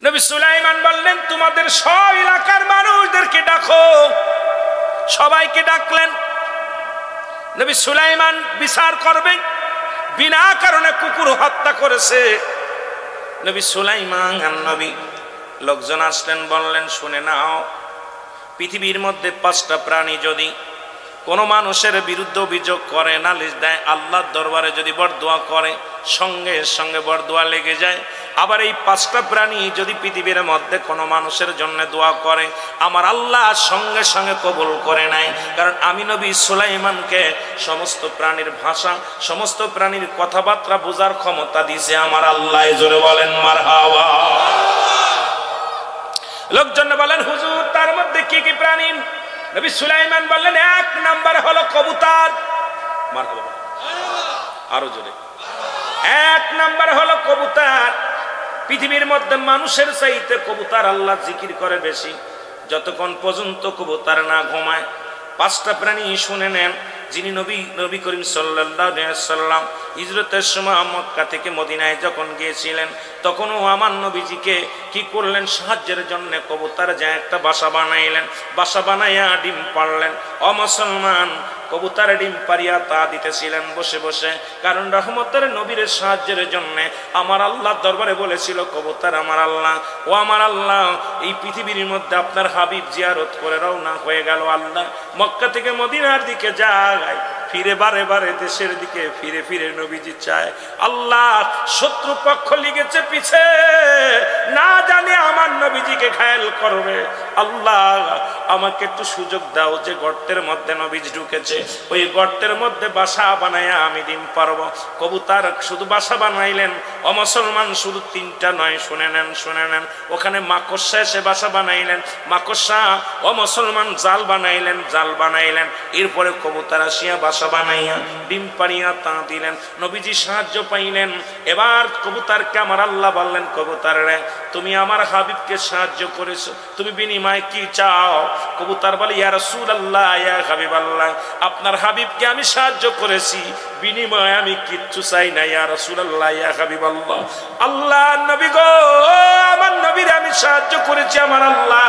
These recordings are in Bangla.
নবী সুলাইমান বললেন তোমাদের সব এলাকার মানুষদেরকে ডাকো। সবাইকে ডাকলেন। নবী সুলাইমান বিচার করবেন, বিনা কারণে কুকুর হত্যা করেছে। নবী সুলাইমান নবী লোকজন আসলেন, বললেন শুনে নাও, পৃথিবীর মধ্যে 5টা প্রাণী যদি কোনো মানুষের বিরুদ্ধে অভিযোগ করে, নালিশ দেয়, আল্লাহর দরবারে যদি বরদোয়া করে, সঙ্গে সঙ্গে বরদোয়া লেগে যায়। আবার এই 5টা প্রাণী যদি পৃথিবীর মধ্যে কোনো মানুষের জন্য দোয়া করে, আমার আল্লাহ সঙ্গে সঙ্গে কবুল করে নেয়। কারণ আমি নবী সুলাইমানকে সমস্ত প্রাণীর ভাষা, সমস্ত প্রাণীর কথাবার্তা বোঝার ক্ষমতা দিয়েছে আমার আল্লাহ। জোরে বলেন মারহাবা। লোকজন বলেন হুজুর তার মধ্যে কি কি প্রাণী? নবী সুলাইমান বললেন 1 নাম্বার হলো কবুতর। মারহাবা, আরো জোরে। 1 নাম্বার হলো কবুতর। পৃথিবীর মধ্যে মানুষের চাইতে কবুতর আল্লাহ জিকির করে বেশি, যতক্ষণ পর্যন্ত কবুতর না ঘুমায়। 5টা প্রাণী শুনে নেন। যিনি নবী করিম সাল্লাল্লাহু আলাইহি ওয়াসাল্লাম হিজরতের সময় মক্কা থেকে মদিনায় যখন গিয়েছিলেন, তখনও আমার নবীজিকে কি করলেন, সাহায্যের জন্য কবুতর যা একটা বাসা বানাইলেন। বাসা বানাইয়া ডিম পাড়লেন। মুসলমান কবুতর ডিম পারিয়া তা দিতেছিলেন বসে বসে। কারণ রহমতের নবীর সাহায্যের জন্য আমার আল্লাহ দরবারে বলেছিল, কবুতর আমার আল্লাহ, ও আমার আল্লাহ, এই পৃথিবীর মধ্যে আপনার হাবিব জিয়ারত করে রওনা হয়ে গেল। আল্লাহ মক্কা থেকে মদিনার দিকে যায়, ফিরে বারে বারে দেশের দিকে ফিরে ফিরে নবীজি চায়। আল্লাহ শত্রু পক্ষ লিগেছে পিছে, না জানে আমার নবীজিকে ঘায়েল করবে। আল্লাহ আমাকে একটু সুযোগ দাও, যে গর্তের মধ্যে নবীজি ঢুকেছে ওই গর্তের মধ্যে বাসা বানায়া আমি ডিম পারবো। কবুতর শুধু বাসা বানাইলেন। মুসলমান শুধু 3টা নয়, শুনে নেন শুনে নেন। ওখানে মাকড়সা এসে বাসা বানাইলেন। মাকড়সা মুসলমান জাল বানাইলেন, জাল বানাইলেন। এরপরে কবুতর আসিয়া বাসা বানাইয়া ডিম পাড়িয়া তা দিলেন। নবীজি সাহায্য পাইলেন। এবার কবুতরকে আমার আল্লাহ বললেন, কবুতর রে, তুমি আমার হাবিবকে সাহায্য করেছো, তুমি বিনিময়ে কি চাও? কবুতর বলে, ইয়া রাসূলুল্লাহ, ইয়া হাবিবাল্লাহ, আপনার হাবিবকে আমি সাহায্য করেছি, বিনিময়ে আমি কিচ্ছু চাই না। ইয়া রাসূলুল্লাহ, ইয়া হাবিবাল্লাহ, আল্লাহ নবী গো, আমার নবীর আমি সাহায্য করেছি। আমার আল্লাহ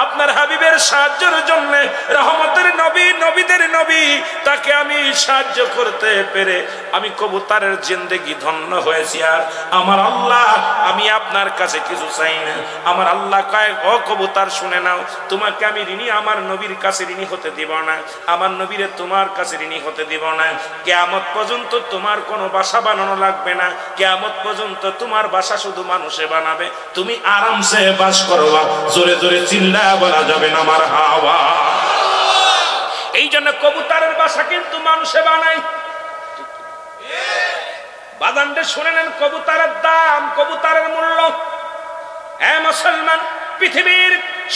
আপনার হাবিবের সাহায্যের জন্য, রহমতের নবী, নবীদের নবী, তাকে আমি সাহায্য করতে পেরে আমি কবুতরের জিন্দেগি ধন্য হয়েছি। আর আমার আল্লাহ আমি আপনার কাছে কিছু চাই না। আমার আল্লাহ কয়, ও কবুতর শুনে নাও, তোমাকে আমি ঋণী আমার নবীর কাছে ঋণী হতে দিব না, আমার নবীরে তোমার কাছে ঋণী হতে দিব না। কিয়ামত পর্যন্ত তোমার কোনো বাসা বানানো লাগবে না। কিয়ামত পর্যন্ত তোমার বাসা শুধু মানুষে বানাবে, তুমি আরামসে বাস করবা। জোরে জোরে চিল্লা বলা যাবে না মারহাবা। এই জন্য কবুতরের বাসা কিন্তু মানুষে বানায়। বাদানটা শুনে নেন, কবুতরের দাম, কবুতরের মূল্য। মুসলমান, পৃথিবীর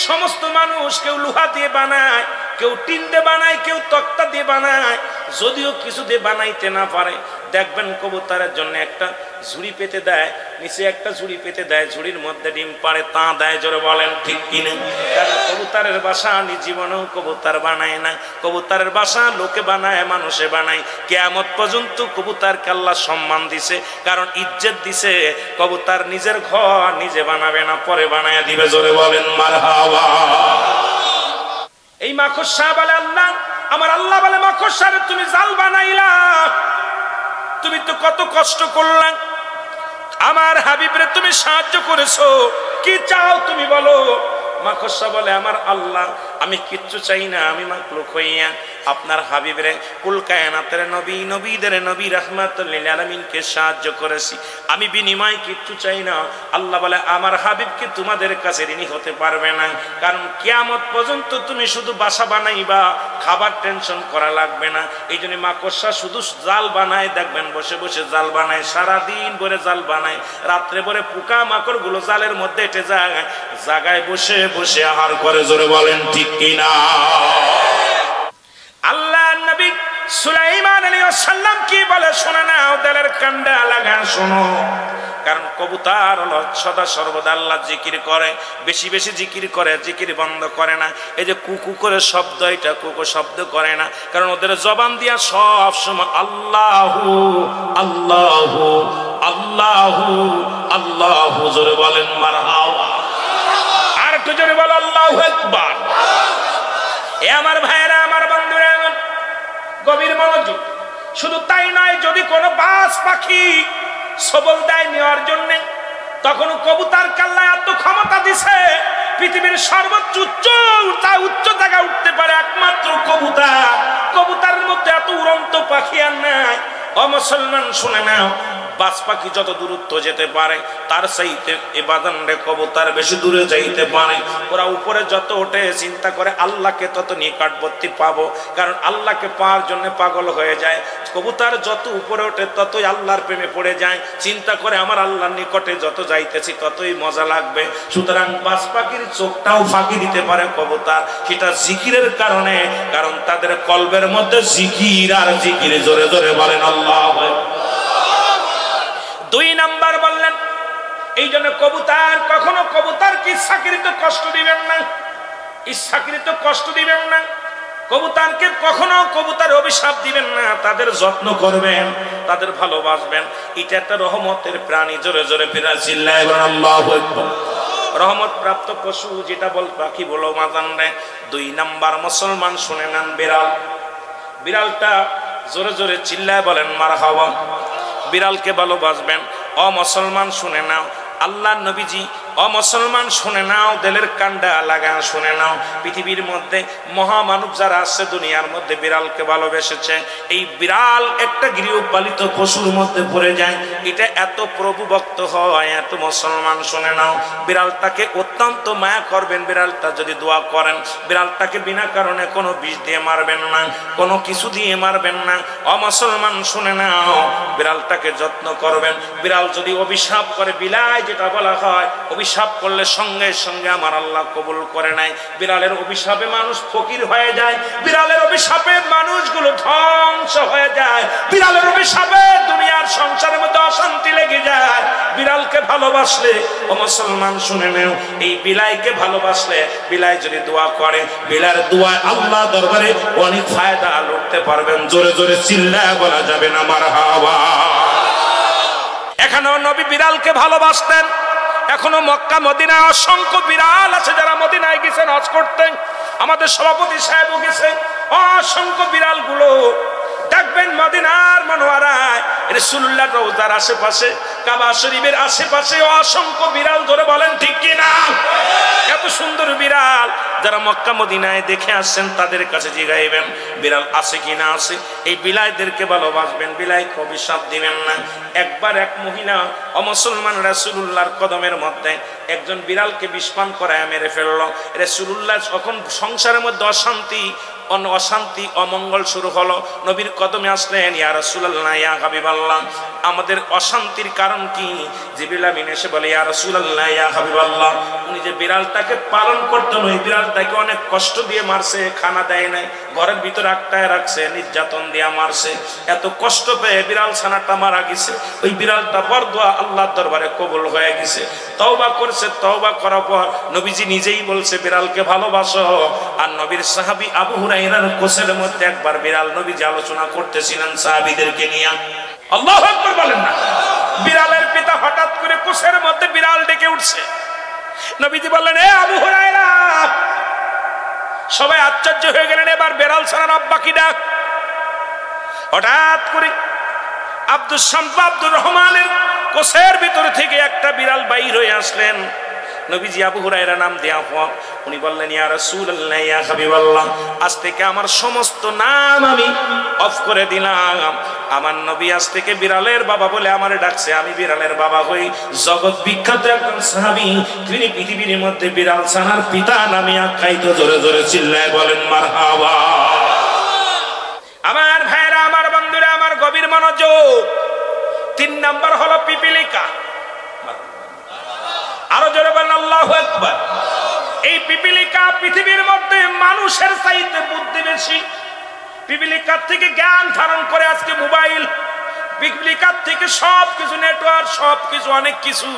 সমস্ত মানুষ কেউ লোহা দিয়ে বানায়, কেউ টিন দিয়ে বানায়, কেউ তক্তা দিয়ে বানায়। যদিও কিছু দিয়ে বানাইতে না পারে, দেখবেন কবুতরের জন্য একটা ঝুড়ি পেতে দেয়, নিচে একটা ঝুড়ি পেতে দেয়, ঝুড়ির মধ্যে ডিম পাড়ে তা দেয়। জোরে বলেন ঠিক কিনা? কারণ কবুতরের বাসা জীবনেও কবুতর বানায় না। কবুতরের বাসা লোকে বানায়, মানুষে বানায়। কিয়ামত পর্যন্ত কবুতরকে আল্লাহ সম্মান দিছে, কারণ ইজ্জত দিছে। কবুতর নিজের ঘর নিজে বানাবে না, পরে বানায় দিবে। জোরে বলেন মারহাবা। এই মাকড়সা বলে আল্লাহ, আমার আল্লাহ বলে, মাকড়সা রে, তুমি জাল বানাইলা, তুমি তো কত কষ্ট করলাম, আমার হাবিবরে তুমি সাহায্য করেছো, কি চাও তুমি বলো? মাকড়সা বলে, আমার আল্লাহ আমি কিচ্ছু চাই না, আমি মাখলুক হইয়া আপনার হাবিবরে, কুল কায়নাতের নবী, নবীদের নবী, রাহমাতুল লিল আলামিনকে সাহায্য করেছি, আমি বিনিময় কিচ্ছু চাই না। আল্লাহ বলে, আমার হাবিবকে তোমাদের কাছে ঋণী হতে পারবে না, কারণ কিয়ামত পর্যন্ত তুমি শুধু বাসা বানাইবা, খাবার টেনশন করা লাগবে না। এই জন্য মাকড়সা শুধু জাল বানায়, দেখবেন বসে বসে জাল বানায়, সারাদিন ভরে জাল বানায়, রাত্রে ভরে পোকা মাকড় গুলো জালের মধ্যে এটে যায়, জায়গায় বসে বসে আহার করে। জোরে বলেন ঠিক কিনা? আল্লাহ নবী সুলাইমান আলাইহিস সালাম কি বলে শোনা নাও, দিলের কান্ডা লাগান শোনো। কারণ কবুতর হলো সদা সর্বদা আল্লাহ জিকির করে, বেশি বেশি জিকির করে, জিকির বন্ধ করে না। এই যে কুকু করে শব্দ, এটা কুকু শব্দ করে না, কারণ ওদের জবান দিয়া সব সময় আল্লাহু আল্লাহু আল্লাহু আল্লাহু। জোরে বলেন মারহাবা। আল্লাহু আকবার। এ আমার ভাইয়েরা, আমার বন্ধুরা, এমন গভীর মনোযোগ। শুধু তাই নয়, যদি কোনো বাজ পাখি সবল দেয় নেওয়ার জন্য, তখন কবুতর কাল্লা এত ক্ষমতা দিছে, পৃথিবীর সর্বোচ্চ উচ্চ জায়গা উঠতে পারে একমাত্র কবুতর। কবুতরের মধ্যে এত উড়ন্ত পাখি আর নাই। ও মুসলমান শুনে নাও, বাজ পাখি যত দূরত্ব যেতে পারে তার চাইতে এ বাদানরে কবুতর বেশি দূরে যাইতে পারে। ওরা উপরে যত ওঠে চিন্তা করে আল্লাহকে তত নিকটবর্তী পাবো, কারণ আল্লাহকে পাওয়ার জন্য পাগল হয়ে যায়। কবুতর যত উপরে ওঠে ততই আল্লাহর প্রেমে পড়ে যায়, চিন্তা করে আমার আল্লাহর নিকটে যত যাইতেছি ততই মজা লাগবে। সুতরাং বাজ পাখির চোখটাও ফাঁকি দিতে পারে কবুতর, সেটা জিকিরের কারণে, কারণ তাদের কলবের মধ্যে জিকির আর জিকির। জোরে জোরে বলেন আল্লাহু আকবার। 2 নাম্বার বললেন, এই জন্য কবুতর কখনো কবুতরকে ইচ্ছাকৃত কষ্ট দিবেন না, ইচ্ছাকৃত কষ্ট দিবেন না। কবুতরকে কখনো কবুতর অভিশাপ দিবেন না, তাদের যত্ন করবেন, তাদের ভালোবাসবেন। এটা একটা রহমতের প্রাণী। জোরে জোরে ফিরা চিল্লায় বলেন আল্লাহু আকবার। রহমত প্রাপ্ত পশু যেটা বল পাখি বলো মাজান রে। 2 নাম্বার মুসলমান শুনে নেন, বিড়াল। বিড়ালটা জোরে জোরে চিল্লায় বলেন মারহাবা। বিড়ালকে ভালোবাসবেন। ও মুসলমান শুনে নাও, আল্লাহ নবীজি, ও মুসলমান শুনে নাও, দিলের কান্ডা লাগা শুনে নাও, পৃথিবীর মধ্যে মহামানব যারা আছে দুনিয়ার মধ্যে বিড়ালকে ভালোবেসেছে। এই বিড়াল একটা গৃহপালিত পশুর মধ্যে পড়ে যায়, এটা এত প্রভুভক্ত হয়, এত মুসলমান শুনে নাও, বিড়ালটাকে অত্যন্ত মায়া করবেন। বিড়ালটা যদি দোয়া করেন, বিড়ালটাকে বিনা কারণে কোনো বিষ দিয়ে মারবেন না, কোনো কিছু দিয়ে মারবেন না। ও মুসলমান শুনে নাও, বিড়ালটাকে যত্ন করবেন। বিড়াল যদি অভিশাপ করে, বিলাই যেটা বলা হয়, অভিশাপ করলে সঙ্গে সঙ্গে আমার আল্লাহ কবুল করে নাই। বিড়ালের অভিশাপে মানুষ ফকির হয়ে যায়, বিড়ালের অভিশাপে মানুষগুলো ধ্বংস হয়ে যায়, বিড়ালের অভিশাপে দুনিয়ার সংসারের মধ্যে অশান্তি লেগে যায়। বিড়ালকে ভালোবাসলে, ও মুসলমান শুনে নেও, এই বিলাইকে ভালোবাসলে, বিলাই যদি দোয়া করে, বিলার দোয়ায় আল্লাহ দরবারে অনেক ফায়দা লুটতে পারবেন। জোরে জোরে চিল্লায় বলা যাবে না মারহাবা। এখানেও নবী বিড়ালকে ভালোবাসতেন। এখনো মক্কা মদিনায় অসংখ্য বিড়াল আছে যারা মদিনায় গেছেন হজ করতে। আমাদের সভাপতি সাহেবও গেছে। অসংখ্য বিড়াল গুলো দেখবেন মদিনার মনোয়ারায়, রাসূলুল্লাহ রওজার আশেপাশে, কাবা শরীফের আশেপাশে অসংখ্য বিড়াল। ধরে বলেন ঠিক কি না? এত সুন্দর বিড়াল যারা মক্কা মদিনায় দেখে আসছেন তাদের কাছে জিগাইবেন বিড়াল আছে কি না আছে। এই বিলাইদেরকে ভালোবাসবেন, বিলাইকে অভিশাপ দিবেন না। একবার এক মহিলা অমুসলমান রাসূলুল্লাহর কদমের মধ্যে একজন বিড়ালকে বিষপান করায় মেরে ফেললো। রাসূলুল্লাহ যখন সংসারের মধ্যে অশান্তি অমঙ্গল শুরু হলো, নবীর কদমে আসলেন, ইয়া রাসূলুল্লাহ, ইয়া হাবিবাল্লাহ, আমাদের অশান্তির কারণ কি? জিবরিল আমিন এসে বলে, ইয়া রাসূলুল্লাহ, ইয়া হাবিবাল্লাহ, উনি যে বিড়ালটাকে পালন করতেন, ওই বিড়ালটাকে অনেক কষ্ট দিয়ে মারছে, খানা দেয় নাই, ঘরের ভিতরে আটকায় রাখছে, নির্যাতন দিয়ে মারছে, এত কষ্ট পেয়ে বিড়াল ছানাটা মারা গেছে। ওই বিড়ালটা বরদোয়া আল্লাহর দরবারে কবুল হয়ে গেছে। তওবা করছে, তওবা করার পর নবীজি নিজেই বলছে বিড়ালকে ভালোবাসো। আর নবীর সাহাবী আবু হুরায়রার কোসের মধ্যে একবার বিড়াল নবীজি আলোচনা করতেছিলেন সাহাবীদেরকে নিয়ে। আল্লাহু আকবার বলেন না। বিড়ালের পিতা হঠাৎ করে কোসের মধ্যে বিড়াল ডেকে উঠছে। নবীজি বললেন, এ আবু হুরায়রা। সবাই আশ্চর্য হয়ে গেলেন, এবার বিড়াল ছানার আব্বা কি ডাক। হঠাৎ করে আব্দুর রহমানের কোসের ভিতর থেকে একটা বিড়াল বাইর হয়ে আসলেন। নবীজি আবু হুরায়রা নাম দেয়া পর উনি বললেন, ইয়া রাসূলুল্লাহ, ইয়া হাবিবাল্লাহ, আজ থেকে আমার সমস্ত নাম আমি অফ করে দিলাম। আমার নবী আজ থেকে বিড়ালের বাবা বলে আমারে ডাকছে, আমি বিড়ালের বাবা হই। জগৎ বিখ্যাত একজন সাহাবী, তিনি পৃথিবীর মধ্যে বিড়াল ছানার পিতা নামে আখ্যায়িত। জোরে জোরে চিল্লায় বলেন মারহাবা। আমার ভাইরা, আমার বন্ধুরা, আমার গভীর মনোযোগ। 3 নাম্বার হলো পিপিলিকা। আরো জোরে বলেন আল্লাহু আকবার। এই পিপিলিকা পৃথিবীর মধ্যে মানুষের চাইতে বুদ্ধি বেশি। পিপিলিকার থেকে জ্ঞান ধারণ করে আজকে মোবাইল, পিপিলিকার থেকে সবকিছু নেটওয়ার্ক, সবকিছু অনেক কিছু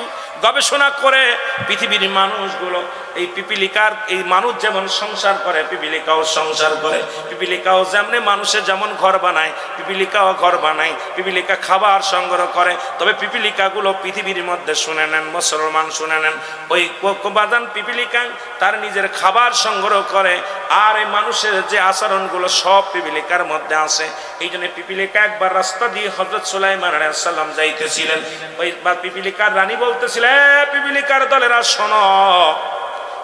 গবেষণা করে পৃথিবীর মানুষগুলো। এই পিপিলিকার, এই মানুষ যেমন সংসার করে পিপিলিকাও সংসার করে। পিপিলিকাও যেমন মানুষের যেমন ঘর বানায়, পিপিলিকাও ঘর বানায়। পিপিলিকা খাবার সংগ্রহ করে। তবে পিপিলিকাগুলো পৃথিবীর মধ্যে শুনে নেন মুসলমান, শুনে নেন, ওই বাদান পিপিলিকা তার নিজের খাবার সংগ্রহ করে। আর এই মানুষের যে আচরণগুলো সব পিপিলিকার মধ্যে আছে। এই জন্য পিপিলিকা একবার রাস্তা দিয়ে হযরত সুলাইমান আলাইহিস সালাম যাইতেছিলেন। ওই পিপিলিকার রানী বলতেছিলেন, পিপিলিকার দলেরা শোনো,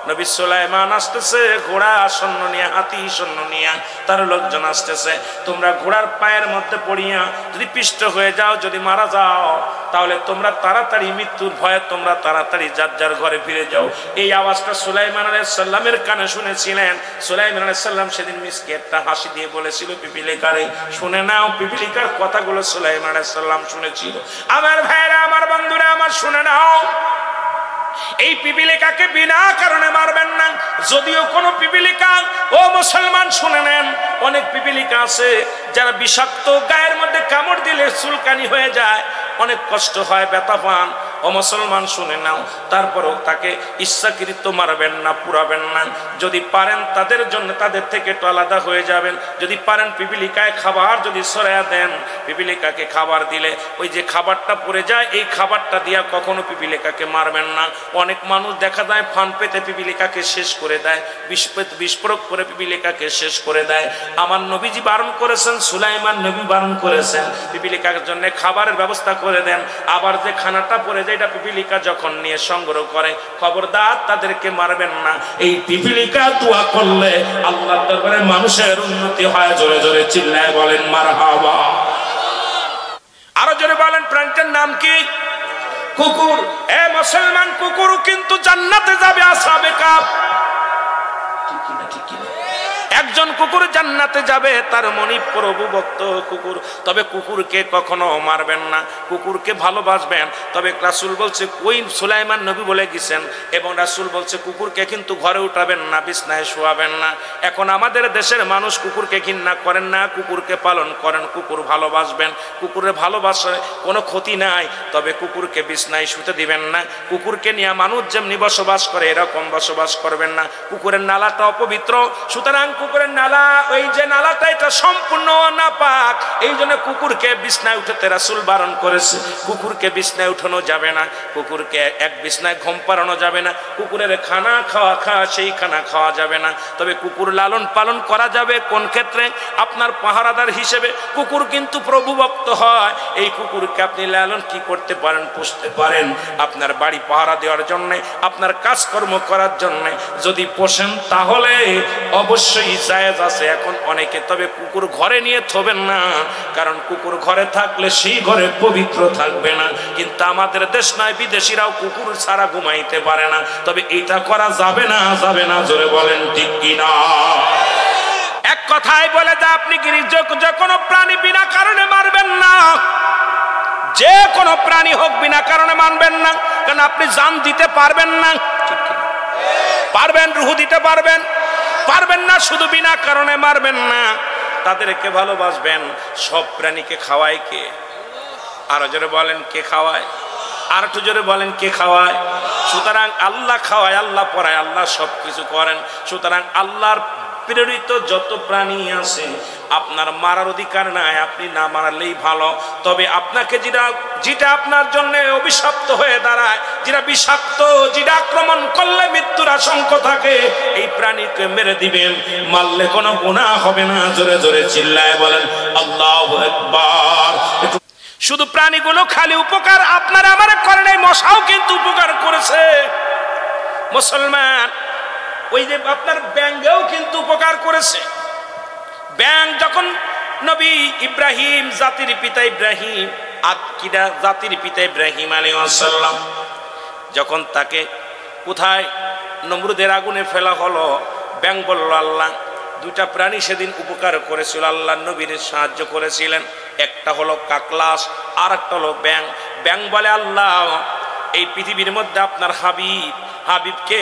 নবী সুলাইমান আসতেছে ঘোড়া সৈন্য নিয়ে, হাতি সৈন্য নিয়ে, তার লোকজন আসতেছে। তোমরা ঘোড়ার পায়ের মধ্যে পড়িয়া যদি পিষ্ট হয়ে যাও, যদি মারা যাও, তাহলে তোমরা তাড়াতাড়ি মৃত্যুর ভয়ে তোমরা তাড়াতাড়ি যার যার ঘরে ফিরে যাও। এই আওয়াজটা সুলাইমান আলাইহিস সালামের কানে শুনেছিলেন। সুলাইমান আলাইহিস সালাম সেদিন মিসকে একটা হাসি দিয়ে বলেছিল, পিপিলিকারে শুনে নাও। পিপিলিকার কথাগুলো সুলাইমান আলাইহিস সালাম শুনেছিল। আমার ভাইরা, আমার বন্ধুরা আমার, শুনে নাও, এই পিপিলিকাকে বিনা কারণে মারবেন না। যদিও কোনো পিপিলিকা, ও মুসলমান শুনে নেন, অনেক পিপিলিকা আছে যারা বিষাক্ত, গায়ের মধ্যে কামড় দিলে চুলকানি হয়ে যায়, অনেক কষ্ট হয়, ব্যথা পান। ও মুসলমান শুনে নাও, তারপরেও তাকে ইচ্ছাকৃত মারবেন না, পুরাবেন না। যদি পারেন তাদের জন্য, তাদের থেকে একটু আলাদা হয়ে যাবেন। যদি পারেন পিপিলিকায় খাবার যদি ছড়াইয়া দেন, পিপিলিকাকে খাবার দিলে ওই যে খাবারটা পড়ে যায়, এই খাবারটা দিয়া কখনো পিপিলিকাকে মারবেন না। অনেক মানুষ দেখা যায় ফান পেতে পিপিলিকাকে শেষ করে দেয়, বিস্ফোরক করে পিপিলিকাকে শেষ করে দেয়। আমার নবীজি বারণ করেছেন, সুলাইমান নবী বারণ করেছেন, পিপিলিকার জন্য খাবারের ব্যবস্থা করে দেন। আবার যে খানাটা পড়ে এটা পিপিলিকা যখন নিয়ে সংগ্রহ করে, খবরদার তাদেরকে মারবেন না। এই পিপিলিকা দোয়া করলে আল্লাহর দরবারে মানুষের উন্নতি হয়। জোরে জোরে চিল্লায় বলেন মারহাবা। আরো জোরে বলেন, প্রাণীটার নাম কি? কুকুর। এ মুসলমান, কুকুর কিন্তু জান্নাতে যাবে। আসহাবে কাফ, ঠিক কি না? ঠিক কি না? একজন কুকুর জান্নাতে যাবে, তার মনি প্রভু ভক্ত কুকুর। তবে কুকুরকে কখনো মারবেন না, কুকুরকে ভালোবাসবেন। তবে রাসূল বলছে, ওই সুলাইমান নবী বলে গেছেন, এবং রাসূল বলছে কুকুরকে কিন্তু ঘরে উঠাবেন না, বিছনায় শোয়াবেন না। এখন আমাদের দেশের মানুষ কুকুরকে ঘৃণা করেন না, কুকুরকে পালন করেন, কুকুর ভালোবাসবেন। কুকুরের ভালোবাসে কোনো ক্ষতি নাই, তবে কুকুরকে বিছনায় শুতে দিবেন না। কুকুরকে নিয়ে মানুষ যেমনি বসবাস করে এরকম বসবাস করবেন না। কুকুরের নালাটা অপবিত্র, সুতরাং কুকুরের নালা, ওই যে নালাটা, এটা সম্পূর্ণ নাপাক। এই জন্য কুকুরকে বিছনায় উঠাতে রাসূল বারণ করেছে। কুকুরকে বিছনায় উঠানো যাবে না, কুকুরকে এক বিছনায় ঘুম পাড়ানো যাবে না, কুকুরের খানা খাওয়া সেই খানা খাওয়া যাবে না। তবে কুকুর লালন পালন করা যাবে কোন ক্ষেত্রে? আপনার পাহারাদার হিসেবে। কুকুর কিন্তু প্রভু ভক্ত হয়। এই কুকুরকে আপনি লালন কি করতে পারেন? পুষতে পারেন, আপনার বাড়ি পাহারা দেওয়ার জন্য, আপনার কাজকর্ম করার জন্য যদি পোষেন, তাহলে অবশ্যই জায়েজ আছে। এখন অনেকে, তবে কুকুর ঘরে নিয়ে থবেন না, কারণ কুকুর ঘরে থাকলে সেই ঘরে পবিত্র থাকবে না। কিন্তু আমাদের দেশ নয়, বিদেশিরাও কুকুর ছাড়া ঘুমাইতে পারে না। তবে এটা করা যাবে না, যাবে না। জোরে বলেন ঠিক কিনা? এক কথায় বলে যে আপনি যে কোনো প্রাণী বিনা কারণে মারবেন না, যে কোনো প্রাণী হোক বিনা কারণে মানবেন না, কারণ আপনি জান দিতে পারবেন না। ঠিক কিনা? পারবেন, রুহ দিতে পারবেন, পারবেন না। শুধু বিনা কারণে মারবেন না, তাদেরকে ভালোবাসবেন। সব প্রাণীকে খাওয়ায় কে? আরো জোরে বলেন, কে খাওয়ায়? আর একটু জোরে বলেন, কে খাওয়ায়? সুতরাং আল্লাহ খাওয়ায়, আল্লাহ পড়ায়, আল্লাহ সব কিছু করেন। সুতরাং আল্লাহর প্রেরিত যত প্রাণী আছে, আপনার মারার অধিকার নাই, আপনি না মারলেই ভালো। তবে আপনাকে যেটা আপনার জন্য অভিশপ্ত হয়ে দাঁড়ায়, যেটা বিষাক্ত, যেটা আক্রমণ করলে মৃত্যুর আশঙ্কা থাকে, এই প্রাণীকে মেরে দিবেন, মারলে কোনো গুনাহ হবে না। জোরে জোরে চিল্লায় বলেন আল্লাহু আকবার। শুধু প্রাণীগুলো খালি উপকার আপনার আমার করে নাই, মশাও কিন্তু উপকার করেছে মুসলমান। ওই যে আপনার ব্যাঙেও কিন্তু উপকার করেছে। ব্যাঙ যখন নবী ইব্রাহিম, জাতির পিতা ইব্রাহিম, আকিদা জাতির পিতা ইব্রাহিম আলাইহিস সালাম, যখন তাকে কোথায় নমরুদের আগুনে ফেলা হলো, ব্যাঙ বলল, আল্লাহ দুইটা প্রাণী সেদিন উপকার করেছিল, আল্লাহ নবীর সাহায্য করেছিলেন। একটা হলো কাকলাস, আর একটা হলো ব্যাঙ। ব্যাঙ বলে, আল্লাহ এই পৃথিবীর মধ্যে আপনার হাবিবকে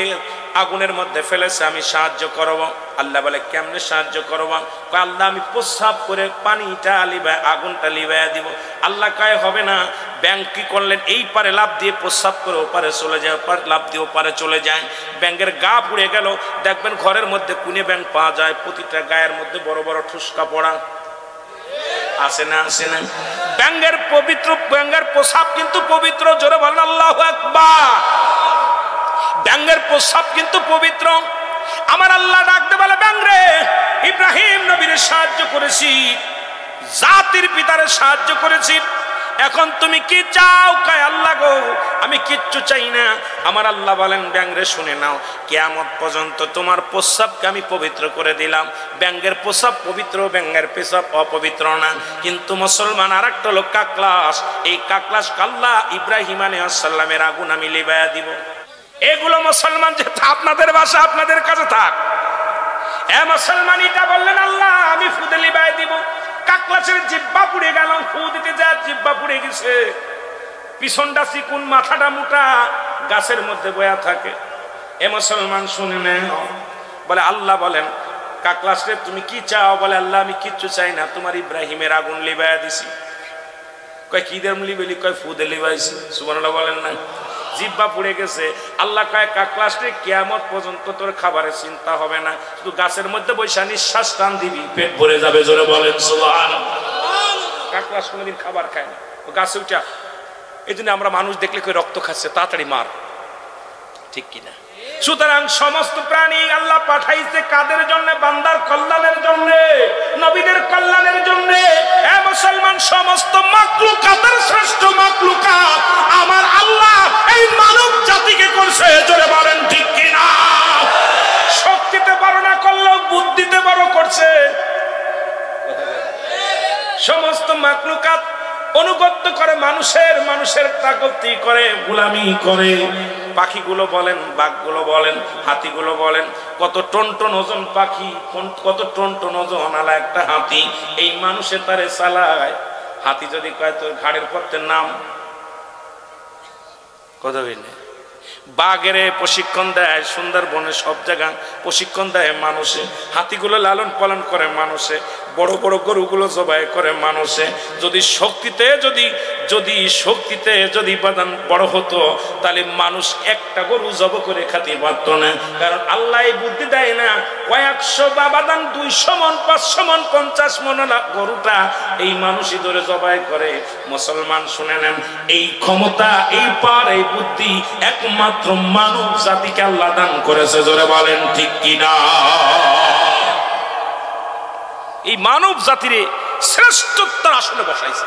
আগুনের মধ্যে ফেলেছে, আমি সাহায্য করব। আল্লাহ বলে, কেমনে সাহায্য করব? আল্লাহ আমি প্রস্রাব করে পানিটা আগুনটা লিবাইয়া দিব। আল্লাহ কয় হবে না। ব্যাঙ কি করলেন? এই পারে লাফ দিয়ে প্রস্রাব করে ওপারে চলে যায়, ওপারে লাফ দিয়ে ওপারে চলে যায়। ব্যাঙের গা পুড়ে গেল। দেখবেন ঘরের মধ্যে কুনে ব্যাঙ পাওয়া যায়, প্রতিটা গায়ের মধ্যে বড় বড় ঠুসকা পড়া আছে না? আছে না? ব্যাঙের প্রস্রাব কিন্তু পবিত্র। জোরে বলেন আল্লাহু আকবার। ব্যাঙের প্রস্রাব কিন্তু পবিত্র। আমার আল্লাহ ডাকতে বলে, ব্যাঙ রে, ইব্রাহিম নবীর সাহায্য করেছি, জাতির পিতারে সাহায্য করেছি, এখন তুমি কি চাও? কয় আল্লাহ গো, আমি কিচ্ছু চাই না। আমার আল্লাহ বলেন, ব্যাঙ রে শুনে নাও, কিয়ামত পর্যন্ত তোমার প্রস্রাবকে আমি পবিত্র করে দিলাম। ব্যাঙের প্রস্রাব পবিত্র, ব্যাঙের পেশাব অপবিত্র না। কিন্তু মুসলমান আর একটা লোক কাকলাস, এই কাকলাস কাল্লা ইব্রাহিম আলাইহিস সালামের আগুন আমি লিবায়া দিব। এগুলো মুসলমান, যে আপনাদের ভাষা আপনাদের কাছে থাক। এ মুসলমান এটা বললেন, আল্লাহ আমি ফুদে লিবায়া দিব। কাকলাসের জিব্বা পুড়ে গেল, ফু দিতে যা জিব্বা পুড়ে গেছে, পিছনটা চিকুন, মাথাটা মোটা, গাছের মধ্যে বয়া থাকে। এ মুসলমান শুনে নেন, বলে আল্লাহ বলেন, কাকলাসরে তুমি কি চাও? বলে আল্লাহ আমি কিচ্ছু চাই না, তোমার ইব্রাহিমের আগুন লিবায়া দিছি। কয় কি দেম লিবেলি? কয় ফুদে লিবাইছি। সুবহানাল্লাহ বলেন না? জিব্বা পুড়ে গেছে। আল্লাহ কয় কাকলাসরে কিয়ামত পর্যন্ত তোর খাবারের চিন্তা হবে না, শুধু গাছের মধ্যে বৈশা নিঃশ্বাস টান দিবি, পেট ভরে যাবে। জোরে বলেন সুবহানাল্লাহ। কাকলাস কোনোদিন খাবার খায় না, ও গাছে উঠা। এই জন্য আমরা মানুষ দেখলে কই রক্ত খাচ্ছে, তাড়াতাড়ি মার, ঠিক কিনা? সুতরাং সমস্ত প্রাণী আল্লাহ পাঠাইছে কাদের জন্য? বান্দার কল্যাণের জন্য, নবীদের কল্যাণের জন্য। এ মুসলমান, সমস্ত মাখলুকাতের শ্রেষ্ঠ মাখলুকাত আমার আল্লাহ এই মানব জাতিকে করছে। জোরে বলেন ঠিক কিনা? শক্তিতে বড় না করলেও বুদ্ধিতে বড় করছে। সমস্ত মাখলুকাত অনুগত্য করে মানুষের, মানুষের তাকতি করে, গোলামি করে। পাখিগুলো বলেন, বাঘগুলো বলেন, হাতিগুলো বলেন, কত টন টন ওজন পাখি, কত টন টন ওজন আলা একটা হাতি, এই মানুষের তারে চালায়। হাতি যদি কয় তোর ঘাড়ের পথে নাম, কথা বলি। বাঘের প্রশিক্ষণ দেয়, সুন্দরবনে সব জায়গা প্রশিক্ষণ দেয় মানুষে। হাতিগুলো লালন পালন করে মানুষে, বড় বড় গরুগুলো জবাই করে মানুষে। যদি শক্তিতে যদি বাদান বড় হতো, তাহলে মানুষ একটা গরু জব করে খাতে পারত না। কারণ আল্লাহ বুদ্ধি দেয় না, কয়েকশো বা বাদান 200 মন, 500 মন, 50 মন গরুটা এই মানুষই ধরে জবাই করে। মুসলমান শুনে নেন, এই ক্ষমতা, এই পার, এই বুদ্ধি একমাত্র মানব জাতিকে আল্লাহ দান করেছে। জোরে বলেন ঠিক কিনা? এই মানব জাতির শ্রেষ্ঠত্বের আসলে বসাইছে।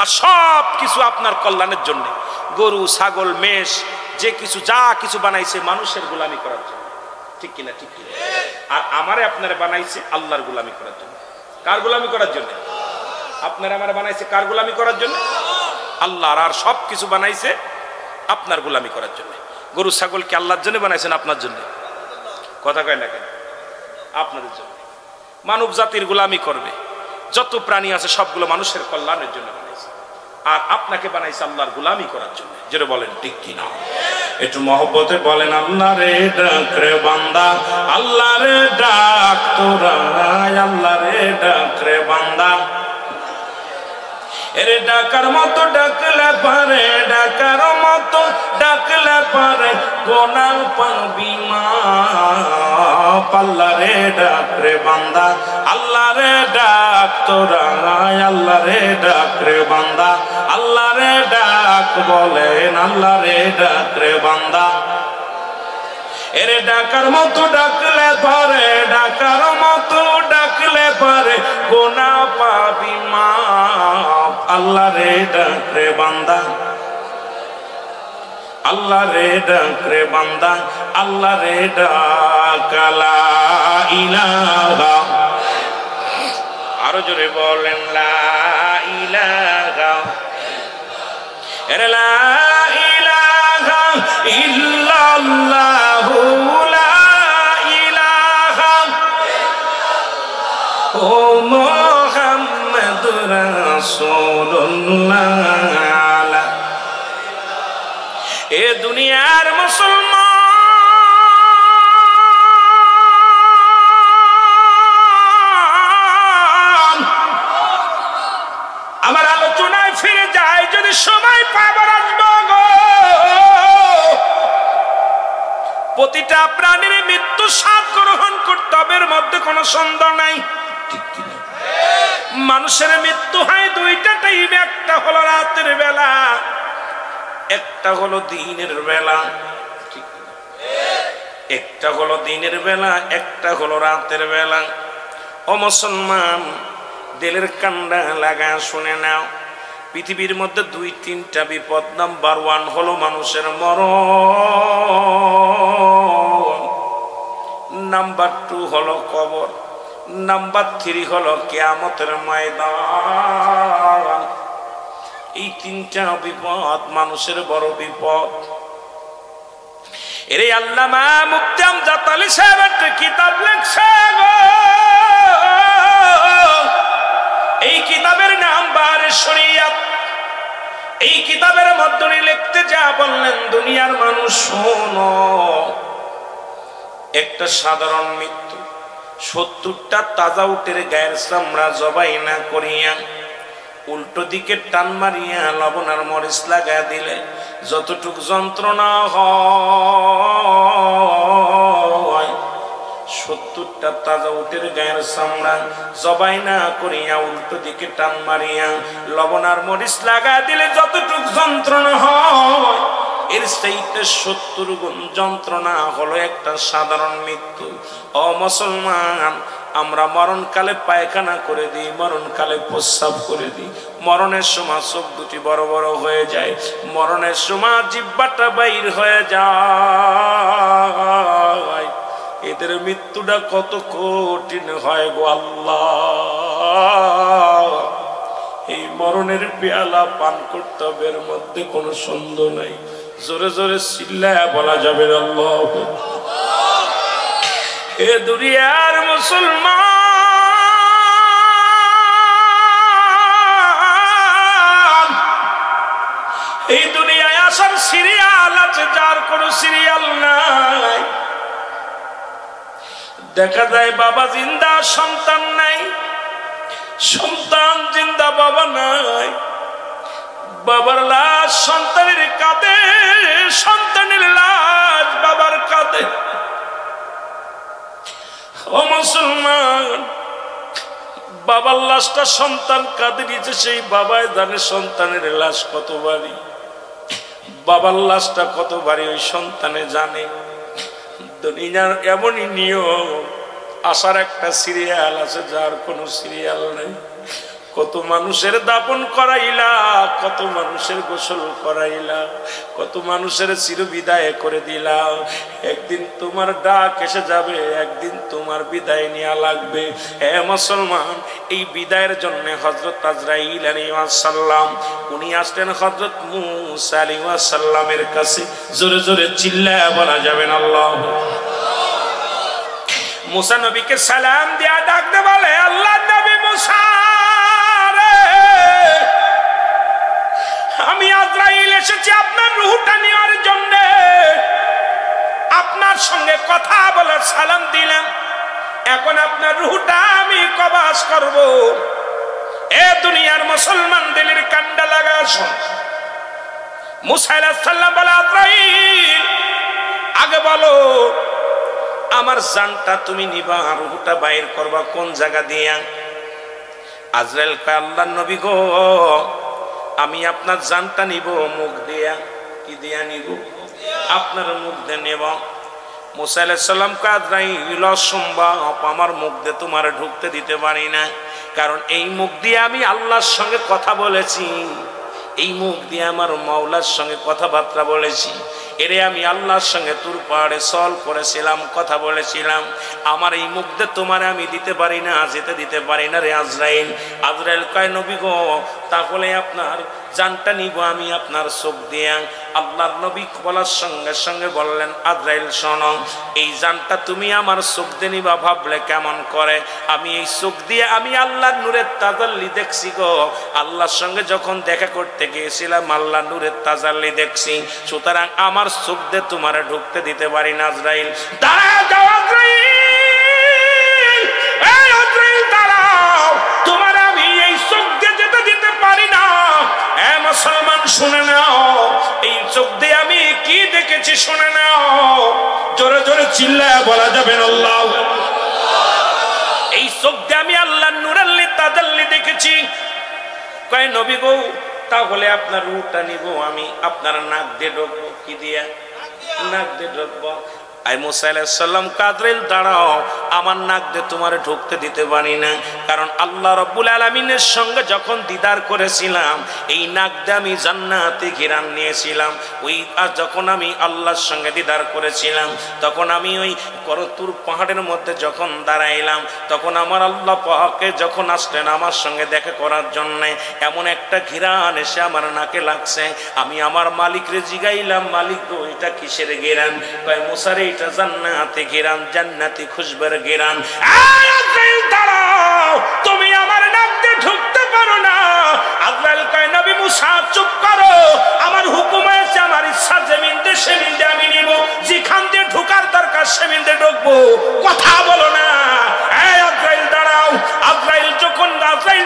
আর সব কিছু আপনার কল্যাণের জন্য। গরু, ছাগল, মেষ, যে কিছু যা কিছু বানাইছে মানুষের গোলামি করার জন্য, ঠিক কিনা? ঠিক কিনা? আর আমারে আপনারা বানাইছে আল্লাহর গোলামি করার জন্য। কার গোলামি করার জন্য? আপনারা আমারে বানাইছে কার গোলামি করার জন্য? আল্লাহর। আর সব কিছু বানাইছে আপনার গোলামি করার জন্য। গরু ছাগলকে আল্লাহর জন্য বানাইছেন, আপনার জন্য? কথা কয় না কেন? আপনাদের জন্য। মানব জাতির গোলামি করবে, যত প্রাণী আছে সবগুলো মানুষের কল্যাণের জন্য বানাইছে। আর আপনাকে বানাইছে আল্লাহর গোলামি করার জন্য। যেটা বলেন ঠিক কিনা? একটু মহব্বতে বলেন, আল্লাহ রে ডাক রে বান্দা, আল্লাহ রে ডাক তোরা, আল্লাহ রে ডাক রে বান্দা। এরে ডাকার মতো ডাকলে পারে, ডাকার মতো ডাকলে পারে, গোনা পাবি মাপ। আল্লাহ রে ডাক রে বান্দা, আল্লাহ রে ডাক তোরা, আল্লাহ রে ডাক রে বান্দা, আল্লাহ রে ডাক বলেন, আল্লাহ রে ডাক রে বান্দা। এরে ডাকার মতো ডাকলে পারে, ডাকার মতো ডাকলে পারে, গোনা পাবি মাপ। আল্লাহ রে ডাক রে বান্দা, আল্লাহ রে ডাক রে বান্দা, আল্লাহ রে ডাক। লা ইলাহা, আরো জোরে বলেন, লা ইলাহা, এরে লা ইলাহা ইল্লাল্লাহ, লা ইলাহা ও মুহাম্মাদুর রাসূলুল্লাহ। এ দুনিয়ার মুসলমান, আমার আলোচনায় ফিরে যায়, যদি সময় পাবার আসবো গো। প্রতিটা প্রাণীর মৃত্যু স্বাদ গ্রহণ করতে হবে, এর মধ্যে কোনো সন্দেহ নাই। মানুষের মৃত্যু হয় দুইটা টাইমে, একটা হলো রাতের বেলা, একটা হলো দিনের বেলা। একটা হলো দিনের বেলা, একটা হলো রাতের বেলা। ও মুসলমান, দিলের কান্ডা লাগা শুনে নাও, পৃথিবীর মধ্যে 2-3টা বিপদ। নাম্বার 1 হলো মানুষের মরণ, নাম্বার 2 হলো কবর, নাম্বার 3 হলো কিয়ামতের ময়দান। এই 3টা বিপদ মানুষের বড় বিপদ। এরে আল্লামা মুফতি আমজাদ আলী সাহেব একটা কিতাব লেখছে গো, এই কিতাবের নাম বারে শরিয়াত। এই কিতাবের মধ্যে লিখতে যা বললেন, দুনিয়ার মানুষ শোনো, একটা সাধারণ মৃত্যু, 70টা তাজা উটের গায়ের চামড়া জবাই না করিয়া উল্টো দিকে টান মারিয়া লবণ আর মরিচ লাগা দিলে যতটুক যন্ত্রণা হয়, 70টা তাজা উটের গায়ের চামড়া জবাই না করিয়া উল্টো দিকে টান মারিয়া লবণ আর মরিচ লাগা দিলে যতটুক যন্ত্রণা হয়, এর চাইতে 70 গুণ যন্ত্রণা হলো একটা সাধারণ মৃত্যু। ও মুসলমান, আমরা মরণকালে পায়খানা করে দিই, মরণকালে প্রস্রাব করে দিই, মরণের সময় চোখ দুটি বড় বড় হয়ে যায়, মরণের সময় জিহ্বাটা বাইর হয়ে যায়। এদের মৃত্যুটা কত কঠিন হয় গো আল্লাহ। এই মরণের পেয়ালা পান করতে হবে, এর মধ্যে কোনো সন্দেহ নাই। জোরে জোরে চিল্লায়া বলা যাবে আল্লাহ। এ দুনিয়ার মুসলমান, এই দুনিয়ায় আসার সিরিয়াল আছে, যার কোনো সিরিয়াল নাই। দেখা যায় বাবা জিন্দা, সন্তান নাই, সন্তান জিন্দা, বাবা নাই। বাবার লাশ সন্তানের কাঁধে, সন্তানের লাশ বাবার কাঁধে। ও মুসলমান, বাবার লাশটা সন্তান কাঁধে নিচে, সেই বাবাই জানে সন্তানের লাশ কত ভারী, বাবার লাশটা কত ভারী ওই সন্তানে জানে। দুনিয়ার এমনই নিয়ম, আসার একটা সিরিয়াল আছে, যার কোনো সিরিয়াল নেই। কত মানুষের দাপন করাইলা, কত মানুষের গোসল করাইলা, কত মানুষের চিরবিদায় করে দিলা। একদিন তোমার ডাক এসে যাবে, একদিন তোমার বিদায় নেওয়া লাগবে। হে মুসলমান, এই বিদায়ের জন্য হযরত আজরাইল আলাইহিস সালাম উনি আসলেন হযরত মূসা আলাইহিস সালামের কাছে। জোরে জোরে চিল্লায়া বলা যাবেন আল্লাহ। মূসা নবীকে সালাম দিয়া ডাকতে বলে, আল্লাহর নবী মূসা, আমি আজরাইল এসেছি আপনার রূহটা নেওয়ার জন্য। আপনার সঙ্গে কথা বলে সালাম দিলাম, এখন আপনার রূহটা আমি কবজ করব। এ দুনিয়ার মুসলমান, দিলের কান্ডা লাগা শোন। মূসা আলাইহিস সালাম বলে, আজরাইল আগে বলো, আমার জানটা তুমি নিবা, রূহটা বাইর করবা কোন জায়গা দিয়া? আজরাইল কয়, আল্লাহর নবী গো, আমি আপনার জানটা নিব মুখ দিয়া। কি দিয়া নিব? আপনার মুখ দিয়ে নেব। মূসা আলাইহিস সালাম কয়, আজরাইল অসম্ভব, আমার মুখ দিয়ে তোমার ঢুকতে দিতে পারি না, কারণ এই মুখ দিয়ে আমি আল্লাহর সঙ্গে কথা বলেছি, এই মুখ দিয়ে আমার মাওলার সঙ্গে কথাবার্তা বলেছি। এরে আমি আল্লাহর সঙ্গে তুর পাহাড়ে সল করেছিলাম, কথা বলেছিলাম, আমার এই মুখ দিয়ে তোমার আমি দিতে পারি না, যেতে দিতে পারি না রে আজরাইল। আজরাইল কয়, নবী গো, তাহলে আপনার জানটা নিব আমি আপনার চোখ দিয়ে। আল্লাহর নবী বলার সঙ্গে সঙ্গে বললেন, আজরাইল শোনো, এই জানটা তুমি আমার চোখ দিয়ে নিবা ভাবলে কেমন করে? আমি এই চোখ দিয়ে আমি আল্লাহর নূরের তাজাল্লি দেখছি গো। আল্লাহর সঙ্গে যখন দেখা করতে গিয়েছিলাম, আল্লাহর নূরের তাজাল্লি দেখছি, সুতরাং আমার চোখ দিয়ে তোমার ঢুকতে দিতে পারি না। আজরাইল দাঁড়াও, যাও আজরাইল, এই আজরাইল দাঁড়াও, তোমার আমি এই চোখ দিয়ে যেতে দিতে পারি না। এ মুসলমান শুনে নাও, এই চোখ দিয়ে আমি কি দেখেছি শুনে নাও। জোরে জোরে চিল্লায়া বলা যাবে আল্লাহ। এই চোখ দিয়ে আমি আল্লাহর নূরাল্লি তাজাল্লি দেখেছি। কয়, নবী গো, তাহলে আপনার রূহটা নিব আমি, আপনার নাক দিয়ে ঢুকবো। কি দিয়া? নাক দিয়ে ঢুকবো। আই মুসা আলাইহিস সালাম আজরাইল দাঁড়াও, আমার নাক দিয়ে তোমারে ঢুকতে দিতে পারি না, কারণ আল্লাহ রাব্বুল আলামিনের সঙ্গে যখন দিদার করেছিলাম এই নাক দিয়ে আমি জান্নাতে ঘিরান নিয়েছিলাম। ওই যখন আমি আল্লাহর সঙ্গে দিদার করেছিলাম তখন আমি ওই করতুর পাহাড়ের মধ্যে যখন দাঁড়াইলাম তখন আমার আল্লাহ পাকে যখন আসলেন আমার সঙ্গে দেখা করার জন্য, এমন একটা ঘিরান এসে আমার নাকে লাগছে। আমি আমার মালিকরে জিগাইলাম, মালিক গো এটা কিসের ঘিরান? কয় মুসারে এটা জান্নাতে ঘিরান, জান্নাতি খুশবের ঘিরান। আজরাইল দাঁড়াও, তুমি আমার নাক দিয়ে ঢুকতে পারো না। আজরাইল কয় নবী মুসা চুপ করো, আমার হুকুম আছে, আমার ইচ্ছা জমিন দিয়ে সেমিন দিয়ে আমি নিব, যেখান দিয়ে ঢুকার দরকার সেমিন দিয়ে ঢুকবো, কথা বলো না। আজরাইল দাঁড়াও। আজরাইল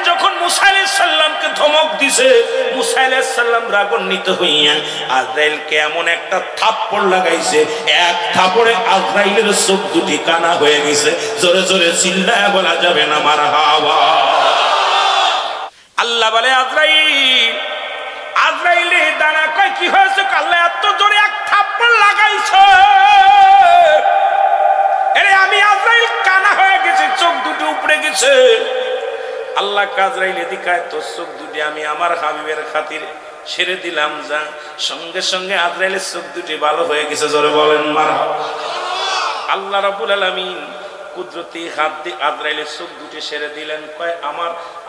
যখন মুসা আলাইহিস সালামকে ধমক দিছে, মুসা আলাইহিস সালাম রাগান্বিত হইয়া আজরাইলকে এমন একটা থাপ্পড় লাগাইছে, এক থাপ্পড়ে আজরাইলের চোখ দুটি কানা হয়ে গেছে। জোরে জোরে চিল্লায় বলা যাবে না মারহাবা। আল্লাহ বলে আজরাইলে দাঁড়া, কয় কি হয়েছে? আল্লাহ এত জোরে এক থাপ্পড় লাগাইছে, আরে আমি আজরাইল কানা হয়ে গেছে, চোখ দুটি উপড়ে গেছে। আল্লাহ আজরাইল দিকায় তোর চোখ দুটি আমি আমার হাবিবের খাতিরে ছেড়ে দিলাম, যা। সঙ্গে সঙ্গে আজরাইলের চোখ দুটি ভালো হয়ে গেছে। জোরে বলেন মারহাবা। আল্লাহ রাব্বুল আলামিন কুদরতি হাত দিয়ে আজরাইলের চোখ দুটি ছেড়ে দিলেন। কয়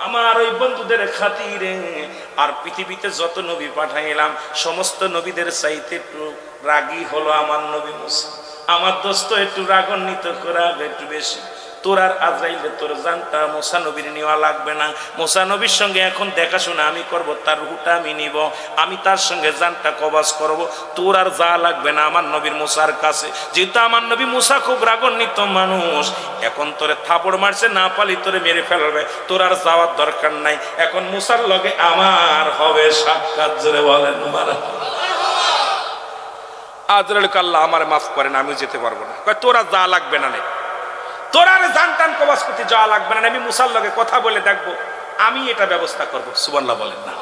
আমার ওই বন্ধুদের খাতিরে আর পৃথিবীতে যত নবী পাঠাইলাম সমস্ত নবীদের চাইতে একটু রাগী হলো আমার নবী মুসা। আমার দোস্ত একটু রাগান্বিত করা একটু বেশি। তোর আর আজরাইলে তোর জানটা মুসা নবীর নেওয়া লাগবে না। মুসা নবীর সঙ্গে এখন দেখাশোনা আমি করব, তার রুহটা আমি নিব, আমি তার সঙ্গে জানটা কবাজ করব। তোর আর যা লাগবে না আমার নবীর মুসার কাছে। যেহেতু আমার নবী মুসা খুব রাগান্বিত মানুষ, এখন তোরে থাপড় মারছে, না পালি তোরে মেরে ফেলবে, তোর আর যাওয়ার দরকার নাই। এখন মুসার লগে আমার হবে সাক্ষাৎ। জোরে বলেন মারহাবা। আজরাইল আল্লাহ আমার মাফ করেন, আমি যেতে পারবো না। কয় তোর আর যা লাগবে না, তোর আর জান টান কবাজ করতে যাওয়া লাগবে না, আমি মুসার লগে কথা বলে দেখবো, আমি এটা ব্যবস্থা করবো। সুবহানাল্লাহ বলেন না।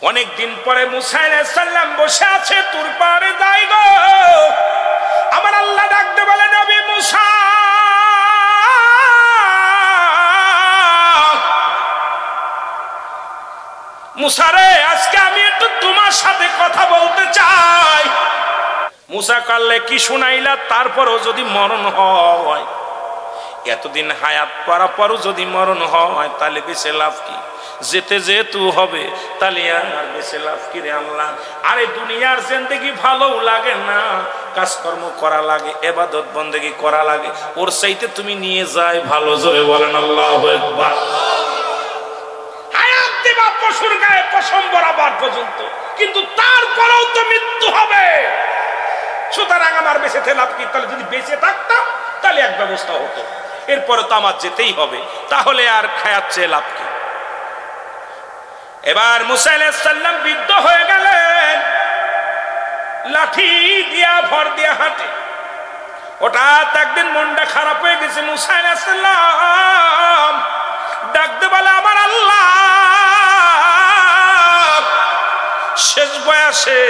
অনেক দিন পরে মুসা আলাইহিস সালাম বসে আছে তুর পাড়ে, যাই গো আমার আল্লাহ ডাকতে বলে নবী মুসা, মুসা রে আজকে আমি একটু তোমার সাথে কথা বলতে চাই। মুসা কাল্লে কি শুনাইলা, তারপরও যদি মরণ হয়, এতদিন হায়াত করার পরও যদি মরণ হয় তাহলে বেঁচে লাভ কি? যেতে যেহেতু হবে তাহলে আর বেঁচে লাভ কি রে আল্লাহ? আরে দুনিয়ার জিন্দেগি ভালো লাগে না, কাজকর্ম করা লাগে, ইবাদত বন্দেগি করা লাগে, ওর চাইতে তুমি নিয়ে যাই ভালো। জোরে বলেন আল্লাহু আকবার। হায়াত দিবা পশুর গায়ে পশম বরাবর পর্যন্ত, কিন্তু তারপরেও তো মৃত্যু হবে। সুতরাং আমার বেঁচে থেকে লাভ কি? তাহলে যদি বেঁচে থাকতাম তাহলে এক ব্যবস্থা হতো, এরপরে তো আমার যেতেই হবে, তাহলে আর খায়াত চেয়ে লাভ কি? এবার মুসা আলাইহিস সালাম বৃদ্ধ হয়ে গেলেন, লাঠি দিয়া ভর দিয়া হাঁটে। হঠাৎ একদিন মনটা খারাপ হয়ে গেছে, মুসা আলাইহিস সালাম ডাকতে বলে আমার আল্লাহ, শেষ বয়সে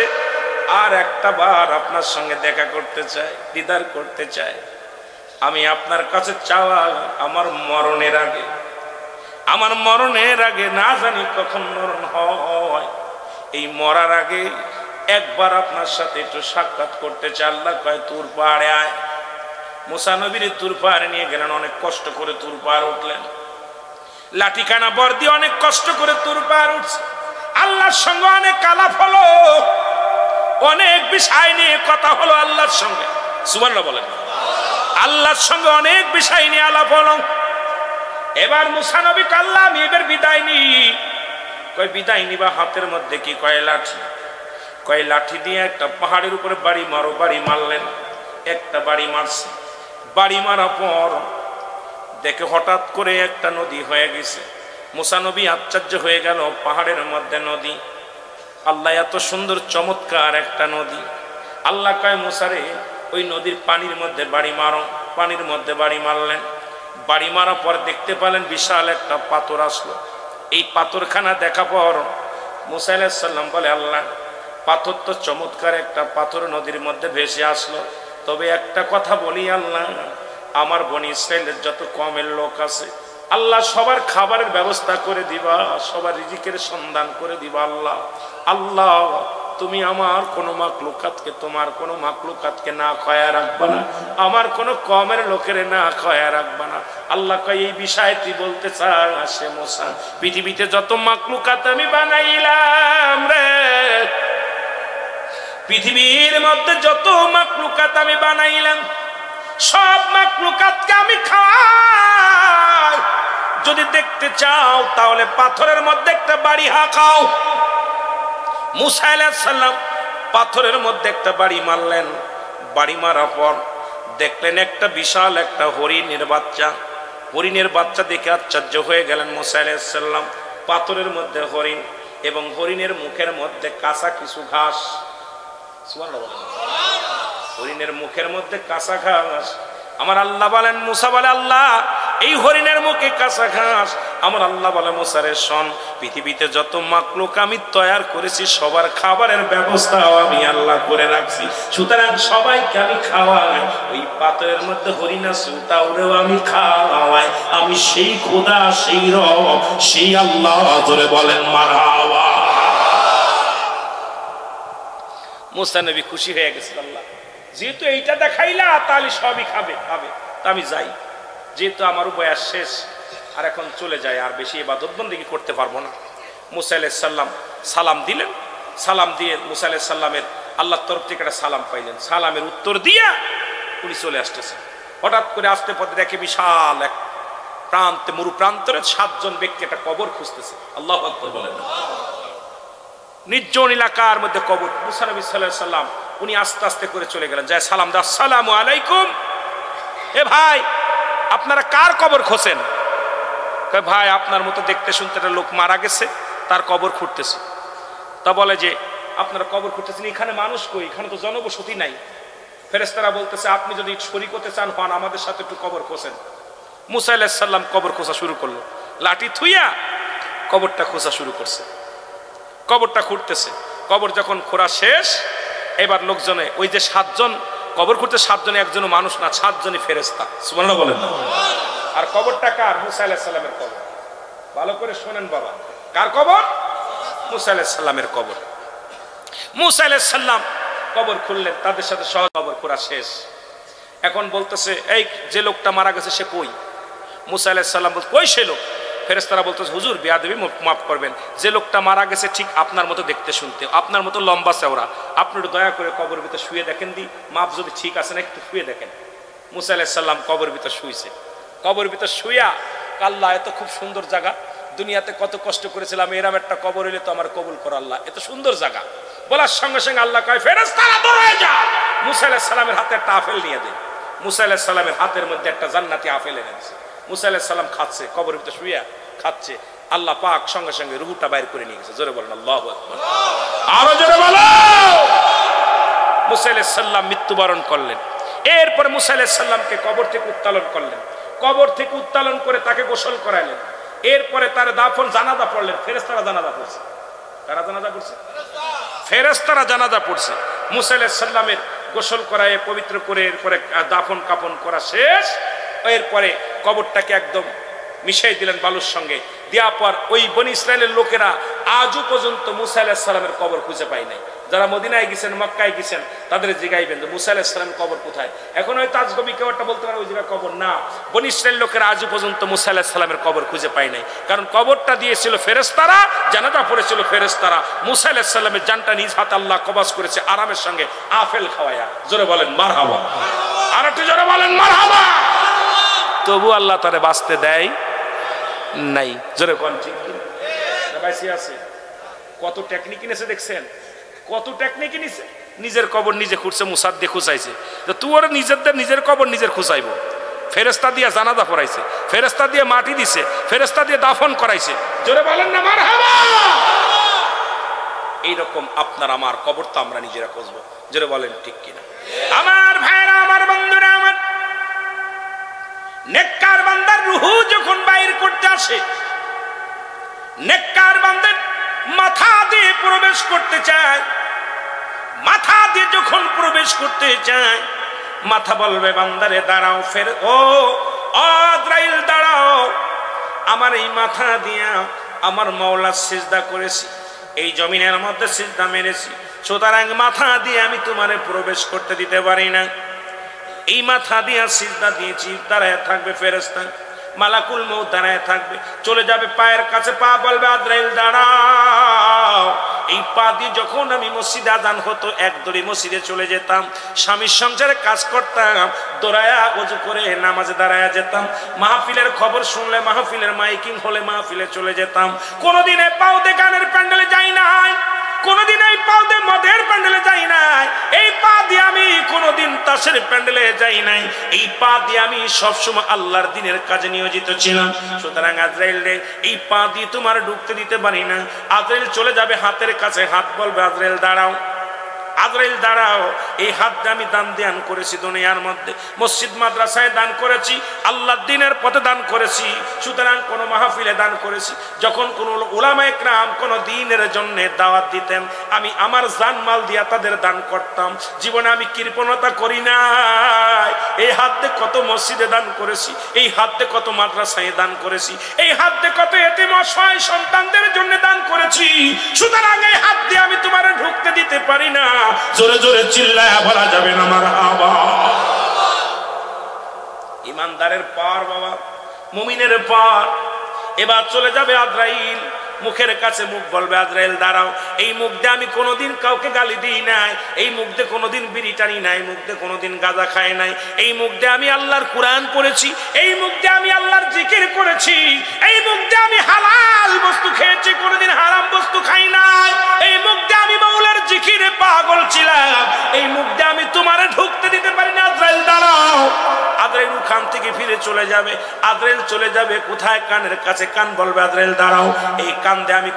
আর একটা বার আপনার সঙ্গে দেখা করতে চাই, দিদার করতে চাই। আমি আপনার কাছে চাওয়া আমার মরণের আগে না জানি কখন মরণ হয়, এই মরার আগে একবার আপনার সাথে একটু সাক্ষাৎ করতে চাই। আল্লাহ কয় তুর পাহাড়ে আয়। মুসা নবীর তুর পাহাড়ে নিয়ে গেলেন, অনেক কষ্ট করে তুর পাহাড় উঠলেন, লাঠিখানা বর দিয়ে অনেক কষ্ট করে তুর পাহাড় উঠছে। আল্লাহর সঙ্গে অনেক আলাপ হলো, অনেক বিষয় নিয়ে কথা হলো আল্লাহর সঙ্গে। সুবহানাল্লাহ বলেন। আল্লাহর সঙ্গে অনেক বিষয় নিয়ে আলাপ হলো। এবার মুসা নবী আল্লাহ আমি এবার বিদায় নি। কয় বিদায় নিবা হাতের মধ্যে কি? কয় লাঠি। কয় লাঠি দিয়ে একটা পাহাড়ের উপরে বাড়ি মারো। বাড়ি মারলেন, একটা বাড়ি মারছে। বাড়ি মারা পর দেখে হঠাৎ করে একটা নদী হয়ে গেছে। মুসা নবী আশ্চর্য হয়ে গেল, পাহাড়ের মধ্যে নদী, আল্লাহ এত সুন্দর চমৎকার একটা নদী। আল্লাহ কয় মুসারে ওই নদীর পানির মধ্যে বাড়ি মারো। পানির মধ্যে বাড়ি মারলেন। বাড়ি মারার পর দেখতে পেলেন বিশাল একটা পাথর আসলো। এই পাথরখানা দেখা পর মুসা আলাইহিস সালাম বলে আল্লাহ পাথর তো চমৎকার একটা পাথর নদীর মধ্যে ভেসে আসলো। তবে একটা কথা বলি, আল্লাহ আমার বনি ইসরায়েলের যত কমের লোক আছে আল্লাহ সবার খাবারের ব্যবস্থা করে দিবা, সবার রিজিকের সন্ধান করে দিবা। আল্লাহ আল্লাহ তুমি আমার কোনো মাকলুকাতকে, তোমার কোনো মাকলুকাতকে না খয়া রাখবা না, আমার কোনো কমের লোকের না খয়া রাখবা না। আল্লাহ কয় এই বিষয়টি বলতে চান আসে মোসা, পৃথিবীতে যত মাকলুকাত আমি বানাইলাম রে, পৃথিবীর মধ্যে যত মাকলুকাত আমি বানাইলাম সব মাকলুকাতকে আমি খাই। যদি দেখতে চাও তাহলে পাথরের মধ্যে একটা বাড়ি হাঁকাও। মুসা আলাইহিস সালাম পাথরের মধ্যে একটা বাড়ি মারলেন। বাড়ি মারার পর দেখলেন একটা বিশাল একটা হরিণের বাচ্চা। হরিণের বাচ্চা দেখে আশ্চর্য হয়ে গেলেন মুসা আলাইহিস সালাম। পাথরের মধ্যে হরিণ এবং হরিণের মুখের মধ্যে কাঁচা কিছু ঘাস। সুবহানাল্লাহ। হরিণের মুখের মধ্যে কাঁচা ঘাস। আমার আল্লাহ বলেন, মুসা বলে আল্লাহ এই হরিণের মুখে কাঁচা ঘাস। আমার আল্লাহ বলে মুসা রে শোন, পৃথিবীতে যত মাকলুক আমি তৈরি করেছি সবার খাবারের ব্যবস্থাও আমি আল্লাহ করে রাখছি, সুতরাং সবাইকে আমি খাওয়াই। ওই পাথরের মধ্যে হরিণ আছে ওটাও আমি খাওয়াই। আমি সেই খোদা, সেই রব, সেই আল্লাহ। ধরে বলেন মারহাবা। মুসা নবী খুশি হয়ে গেছে, আল্লাহ যেহেতু এইটা দেখাইলা তাহলে সবই খাবে খাবে, তা আমি যাই। যেহেতু আমারও বয়স শেষ, আর এখন চলে যায়, আর বেশি ইবাদত বন্দেগী করতে পারবো না। মুসা আলাইহিস সালাম সালাম দিলেন। সালাম দিয়ে মুসা আলাইহিস সালামের আল্লাহর তরফ থেকে একটা সালাম পাইলেন। সালামের উত্তর দিয়া উনি চলে আসতেছেন। হঠাৎ করে আসতে পথে দেখে বিশাল এক প্রান্তে, মরু প্রান্তরে 7 জন ব্যক্তি একটা কবর খুঁজতেছে। আল্লাহু আকবার বলেন। নির্জন এলাকার মধ্যে কবর। মুসা নবী সাল্লাল্লাহু আলাইহি সাল্লাম উনি আস্তে আস্তে করে চলে গেলেন, যায় সালাম দা, আসসালামু আলাইকুম। এ ভাই আপনারা কার কবর খোঁজেন? কয় ভাই আপনার মতো দেখতে শুনতে একটা লোক মারা গেছে, তার কবর খুঁড়তেছে। তা বলে যে আপনারা কবর খুঁড়তেছেন, এখানে মানুষ কই? এখানে তো জনবসতি নাই। ফেরেশতারা বলতেছে আপনি যদি শরীক হতে চান হন, আমাদের সাথে একটু কবর খোঁজেন। মুসা আলাইহিস সালাম কবর খোঁজা শুরু করলো। লাঠি থুইয়া কবরটা খোঁজা শুরু করছে। কবরটা খুঁড়তেছে। কবর যখন খোঁড়া শেষ, এবার লোকজনে ওই যে 7 জন কবর খুঁড়তে, 7 জনে একজনও মানুষ না, 7 জনই ফেরেশতা। সুবহানাল্লাহ বলেন। আর কবরটা কার? মুসা আলাইহিস সালামের কবর। ভালো করে শোনেন বাবা, কার কবর? মুসা আলাইহিস সালামের কবর। মুসা আলাইহিস সালাম কবর খুললেন, তাদের সাথে সহজ কবর খোঁড়া শেষ। এখন বলতেছে এই যে লোকটা মারা গেছে সে কই? মুসা আলাইহিস সালাম বলতে কই সে লোক? ফেরেশতারা বলতেছে হুজুর বেয়াদবি মাফ করবেন, যে লোকটা মারা গেছে ঠিক আপনার মতো দেখতে শুনতে, আপনার মতো লম্বা চওড়া, আপনি একটু দয়া করে কবর ভিতরে শুয়ে দেখেন দি, মাপ যদি ঠিক আছে না একটু শুয়ে দেখেন। মুসা আলাইহিস সালাম কবর ভিতরে শুইছে। কবর ভিতরে শুইয়া আল্লাহ এত খুব সুন্দর জায়গা, দুনিয়াতে কত কষ্ট করেছিলাম, এরকম একটা কবর হইলে তো আমার কবুল করো আল্লাহ, এত সুন্দর জায়গা। বলার সঙ্গে সঙ্গে আল্লাহ কয় ফেরেশতারা দৌড়ে যা, মুসা আলাইহিস সালামের হাতে একটা আপেল নিয়ে দেন। মুসা আলাইহিস সালামের হাতের মধ্যে একটা জান্নাতি আপেল এনে দিয়েছে। মুসা আলাইহিস সালাম খাচ্ছে, কবর ভিতরে শুইয়া খাচ্ছে। আল্লাহ পাক সঙ্গে সঙ্গে রূহটা বাইর করে নিয়ে গেছে। জোরে বলেন আল্লাহু আকবার। আরো জোরে বলো। মুসা আলাইহিস সালাম মৃত্যুবরণ করলেন। এরপরে মুসা আলাইহিস সালামকে কবর থেকে উত্তোলন করলেন। কবর থেকে উত্তোলন করে তাকে গোসল করাইলেন। এরপরে তার দাফন জানাজা পড়লেন। ফেরেশতারা জানাজা পড়ছে। কারা জানাজা পড়ছে? ফেরেশতারা জানাজা পড়ছে। মুসা আলাইহিস সালামের গোসল করায় পবিত্র করে এরপরে দাফন কাফন করা শেষ। এরপরে কবরটাকে একদম মিশাই দিলেন বালুর সঙ্গে। দেওয়ার পর ওই বনি ইসরায়েলের লোকেরা আজও পর্যন্ত মুসা আলাইহিস সালামের কবর খুঁজে পায় নাই। যারা মদিনায় গেছেন, মক্কায় গেছেন, তাদের জিগাইবেন যে মুসা আলাইহিস সালামের কবর কোথায়। এখন হয়তো আজগবি কেউ একটা বলতে পারে ওই জায়গায় কবর না। বনি ইসরায়েল লোকেরা আজও পর্যন্ত মুসা আলাইহিস সালামের কবর খুঁজে পায় নাই, কারণ কবরটা দিয়েছিল ফেরেশতারা, জানাজা পড়েছিল ফেরেশতারা। মুসা আলাইহিস সালামের জানটা নিজ হাতে আল্লাহ কবজ করেছে আরামের সঙ্গে আপেল খাওয়ায়া। জোরে বলেন মারহাবা। আর একটু জোরে বলেন মারহাবা। তবু আল্লাহ তারে বাঁচতে দেয় নাই। জোরে কোন ঠিক বাইসি আছে। কত টেকনিক নিয়েছে দেখছেন, কত টেকনিক নিয়েছে। নিজের কবর নিজে খুঁজছে, মুসাদ দিয়ে খুঁচাইছে। তুই ওর নিজের কবর নিজের খুঁচাইব। ফেরেশতা দিয়ে জানাজা পড়াইছে, ফেরেশতা দিয়ে মাটি দিছে, ফেরেশতা দিয়ে দাফন করাইছে। জোরে বলেন না মারহাবা। এইরকম আপনার আমার কবর তো আমরা নিজেরা খুঁজবো। জোরে বলেন ঠিক কিনা? আমার ভাইরা, আমার বন্ধুরা, আমার নেককার বান্দার রূহ যখন বাইর করতে আসে, নেককার বান্দার মাথা দিয়ে প্রবেশ করতে চায়, মাথা দিয়ে যখন প্রবেশ করতে যায়, মাথা বলবে বান্দারে দাঁড়াও। ফের ও আজরাইল দাঁড়াও, আমার এই মাথা দিয়া আমার মাওলা সিজদা করেছি, এই জমিনের মধ্যে সিজদা মেরেছি, সুতরাং মাথা দিয়ে আমি তোমারে প্রবেশ করতে দিতে পারি না। এই মাথা দিয়া সিজদা দিয়েছি। দাঁড়ায় থাকবে ফেরেশতা, মালাকুল মউত দাঁড়ায় থাকবে, চলে যাবে পায়ের কাছে, পা বলবে আজরাইল দাঁড়াও। এই পা দিয়ে যখন আমি মসজিদে আজান হতো এক দৌড়ে মসজিদে চলে যেতাম, স্বামীর সংসারে কাজ করতাম, দৌড়ায়া ওযু করে নামাজে দাঁড়ায়া যেতাম, মাহফিলের খবর শুনলে, মাহফিলের মাইকিং হলে মাহফিলে চলে যেতাম। কোনোদিন এই পাও দিয়ে গানের প্যান্ডেলে যাই নাই, কোনোদিন এই পা দিয়ে মদের প্যান্ডেলে যাই নাই, এই পা দিয়ে আমি কোনোদিন তাসের প্যান্ডেলে যাই নাই, এই পা দিয়ে আমি সবসময় আল্লাহর দ্বীনের কাজে নিয়োজিত ছিলাম। সুতরাং আজরাইল রে, এই পা দিয়ে তোমার ঢুকতে দিতে পারি না। আজরাইল চলে যাবে হাতের কাছে, হাত বলবে আজরাইল দাঁড়াও, আজরাইল দাঁড়াও। এই হাত দিয়ে আমি দান ধ্যান করেছি দুনিয়ার মধ্যে, মসজিদ মাদ্রাসায় দান করেছি, আল্লাহর দ্বীনের পথে দান করেছি, সুতরাং কোন মাহফিলে দান করেছি। যখন কোন উলামায়ে কেরাম কোন দ্বীনের জন্য দাওয়াত দিতেন, আমি আমার জানমাল দিয়া তাদের দান করতাম। জীবনে আমি কৃপণতা করি নাই। এই হাত দিয়ে কত মসজিদে দান করেছি, এই হাত দিয়ে কত মাদ্রাসায় দান করেছি, এই হাত দিয়ে কত এতিম অসহায় সন্তানদের জন্য দান করেছি। সুতরাং এই হাত দিয়ে আমি তোমার ঢুকতে দিতে পারি না। জোরে জোরে চিল্লায়া বলা যাবে না মারহাবা। ইমানদারের পার বাবা, মুমিনের পার। এবার চলে যাবে আজরাইল, মুখের কাছে মুখ বলবে আজরাইল দাঁড়াও। এই মুখ দিয়ে আমি কোনোদিন কাউকে গালি দিই নাই, এই মুখ দিয়ে কোনোদিন বিড়ি টানি নাই, মুখ দিয়ে কোনোদিন গাঁজা খাই নাই, এই মুখ দিয়ে আমি আল্লাহর কুরআন পড়েছি, এই মুখ দিয়ে আমি আল্লাহর জিকির করেছি, এই মুখ দিয়ে আমি হালাল বস্তু খেয়েছি, কোনোদিন হারাম বস্তু খাই নাই, এই মুখ দিয়ে আমি মাওলার জিকিরে পাগল ছিলাম, এই মুখ দিয়ে আমি তোমারে ঢুকতে দিতে পারি না। আজরাইল দাঁড়াও। আজরাইল ওখান থেকে ফিরে চলে যাবে। আজরাইল চলে যাবে কোথায়? কানের কাছে। কান বলবে আজরাইল দাঁড়াও। এই কান্দে আমি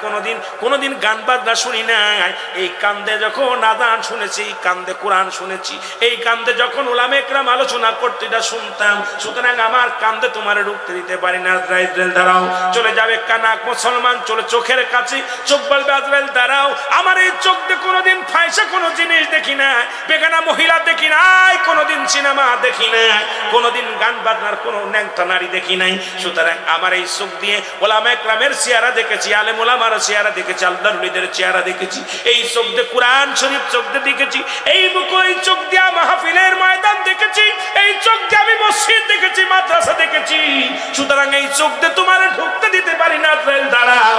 কোনোদিন গান বাজনা শুনি নাই, এই কান্দে যখন আযান শুনেছি, এই কান্দে কোরআন শুনেছি, এই কান্দে যখন উলামায়ে কেরাম আলোচনা করতে এটা শুনতাম, সুতরাং আমার কান্দে তোমার ঢুকতে দিতে পারি না। আজরাইল দাঁড়াও। চলে যাবে কানাক মুসলমান, চলে চোখের কাছে, চোখ বলবে আজরাইল দাঁড়াও। আমার এই চোখ দিয়ে কোনোদিন ফাইসা কোনো জিনিস দেখি না, বেগানা মহিলা দেখি নাই, কোনোদিন সিনেমা দেখি নাই, কোনোদিন গান বাজনার কোনো ন্যাংটা নারী দেখি নাই। সুতরাং আমার এই চোখ দিয়ে উলামায়ে কেরামের চেহারা দেখেছি, আলেম উলামার চেহারা দেখেছি, আল্লাহর ওলিদের চেহারা দেখেছি, এই চোখ দিয়ে কুরআন শরীফ চোখ দিয়ে দেখেছি, এই চোখ দিয়ে মাহফিলের ময়দান দেখেছি, এই চোখ দিয়ে আমি মসজিদ দেখেছি, মাদ্রাসা দেখেছি। সুতরাং এই চোখ দিয়ে তোমার ঢুকতে দিতে পারি না। আজরাইল দাঁড়াও।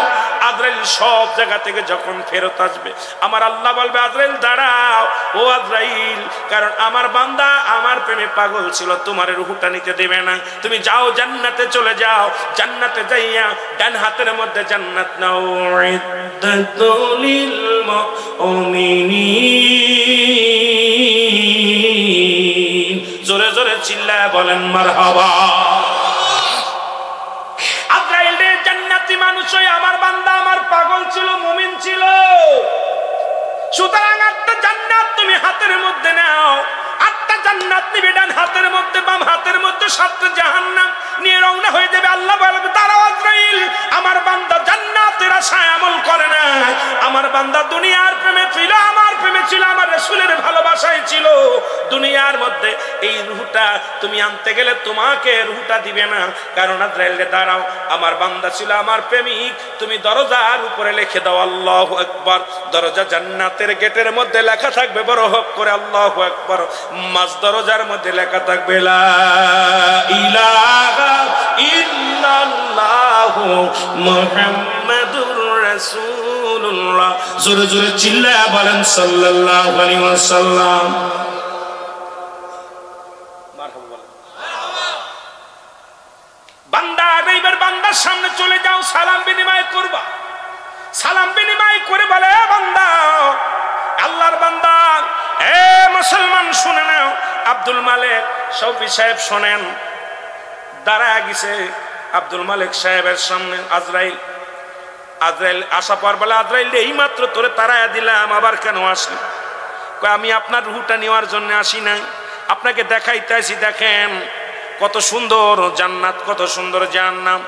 আজরাইল সব জায়গা থেকে যখন ফেরত আসবে, আমার আল্লাহ বলবে আজরাইল দাঁড়াও। ও আজরাইল, কারণ আমার বান্দা আমার প্রেমে পাগল ছিল, তোমার রূহটা নিতে দেবে না। তুমি যাও, জান্নাতে চলে যাও, জান্নাতে যাইয়া ডান হাতের মধ্যে জান্নাত নাও। ইদ্দাতুলিল মুমিনিন। জোরে জোরে চিল্লায় বলেন মারহাবা। আজরাইল রে, জান্নাতি মানুষ হয়ে আমার বান্দা আমার পাগল ছিল, মুমিন ছিল, সুতরাং একটা জান্নাত তুমি হাতের মধ্যে নাও। আটটা জান্নাত নিবে ডান হাতের মধ্যে, বাম হাতের মধ্যে সাতটা জাহান্নাম নিয়ে রওনা হয়ে যাবে। আল্লাহ বলবে দাঁড়াও আজরাইল, আমার বান্দা জান্নাতের আশায় আমল করে না, আমার বান্দা দুনিয়ার প্রেমে ছিল, আমার প্রেমে ছিল, আমার রাসূলের ভালোবাসায় ছিল। দুনিয়ার মধ্যে এই রূহটা তুমি আনতে গেলে তোমাকে রূহটা দিবে না, কারণ আজরাইল রে দাঁড়াও, আমার বান্দা ছিল আমার প্রেমিক, তুমি দরজার উপরে লিখে দাও আল্লাহু আকবার। দরজা জান্নাতের গেটের মধ্যে লেখা থাকবে বড় হক করে আল্লাহু আকবার, মাঝ দরজার মধ্যে লেখা থাকবে লা ইলাহা ইল্লাল্লাহু মুহাম্মাদুর রাসূলুল্লাহ। জোরে জোরে চিল্লায়া বলেন সাল্লাল্লাহু আলাইহি ওয়াসাল্লাম। মারহাবা। বান্দা এইবার বান্দার সামনে চলে যাও, সালাম বিনিময় করবা। সালাম বিনিময় করে বলে বান্দা, আল্লাহর বান্দা, এ মুসলমান শুনে নাও, আব্দুল মালিক শফি সাহেব শোনেন। দাঁড়ায় গেছে আব্দুল মালিক সাহেবের সামনে আজরাইল। আজরাইল আসা পর বলে আজরাইল রে, এই মাত্র তোরে তাড়ায়া দিলাম, আবার কেন আসলি? কয় আমি আপনার রূহটা নেওয়ার জন্য আসি নাই, আপনাকে দেখাইতে আসি। দেখেন কত সুন্দর জান্নাত, কত সুন্দর জাহান্নাম।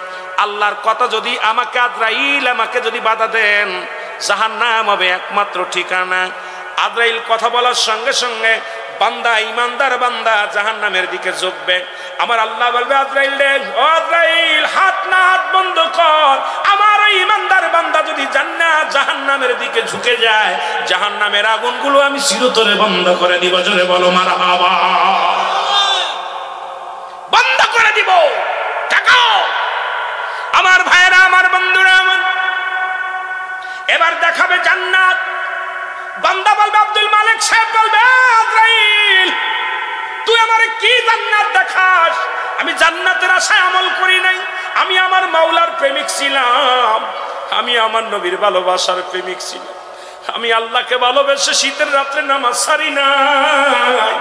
আল্লাহর কথা যদি আমাকে আজরাইল আমাকে যদি বাধা দেন, জাহান্নাম হবে একমাত্র ঠিকানা। আজরাইল কথা বলার সঙ্গে সঙ্গে বান্দা, ইমানদার বান্দা জাহান্নামের দিকে ঝুঁকবে। আমার আল্লাহ বলবে আজরাইল রে, ও আজরাইল হাত না, হাত বন্ধ কর। আমার ওই ইমানদার বান্দা যদি জান্নাত জাহান্নামের দিকে ঝুঁকে যায়, জাহান্নামের আগুনগুলো আমি চিরতরে বন্ধ করে দিব। জোরে বলো মারহাবা। বন্ধ করে দিব। তাকাও আমার ভাইয়েরা, আমার বন্ধুরা, আমার এবার দেখাবে জান্নাত। বান্দা বলবে, আব্দুল মালিক সাহেব বলবে, আজরাইল তুই আমারে কি জান্নাত দেখাস? আমি জান্নাতের আশায় আমল করি নাই। আমি আমার মাওলার প্রেমিক ছিলাম, আমি আমার নবীর ভালোবাসার প্রেমিক ছিলাম। আমি আল্লাহকে ভালোবেসে শীতের রাত্রে নামাজ ছাড়ি নাই।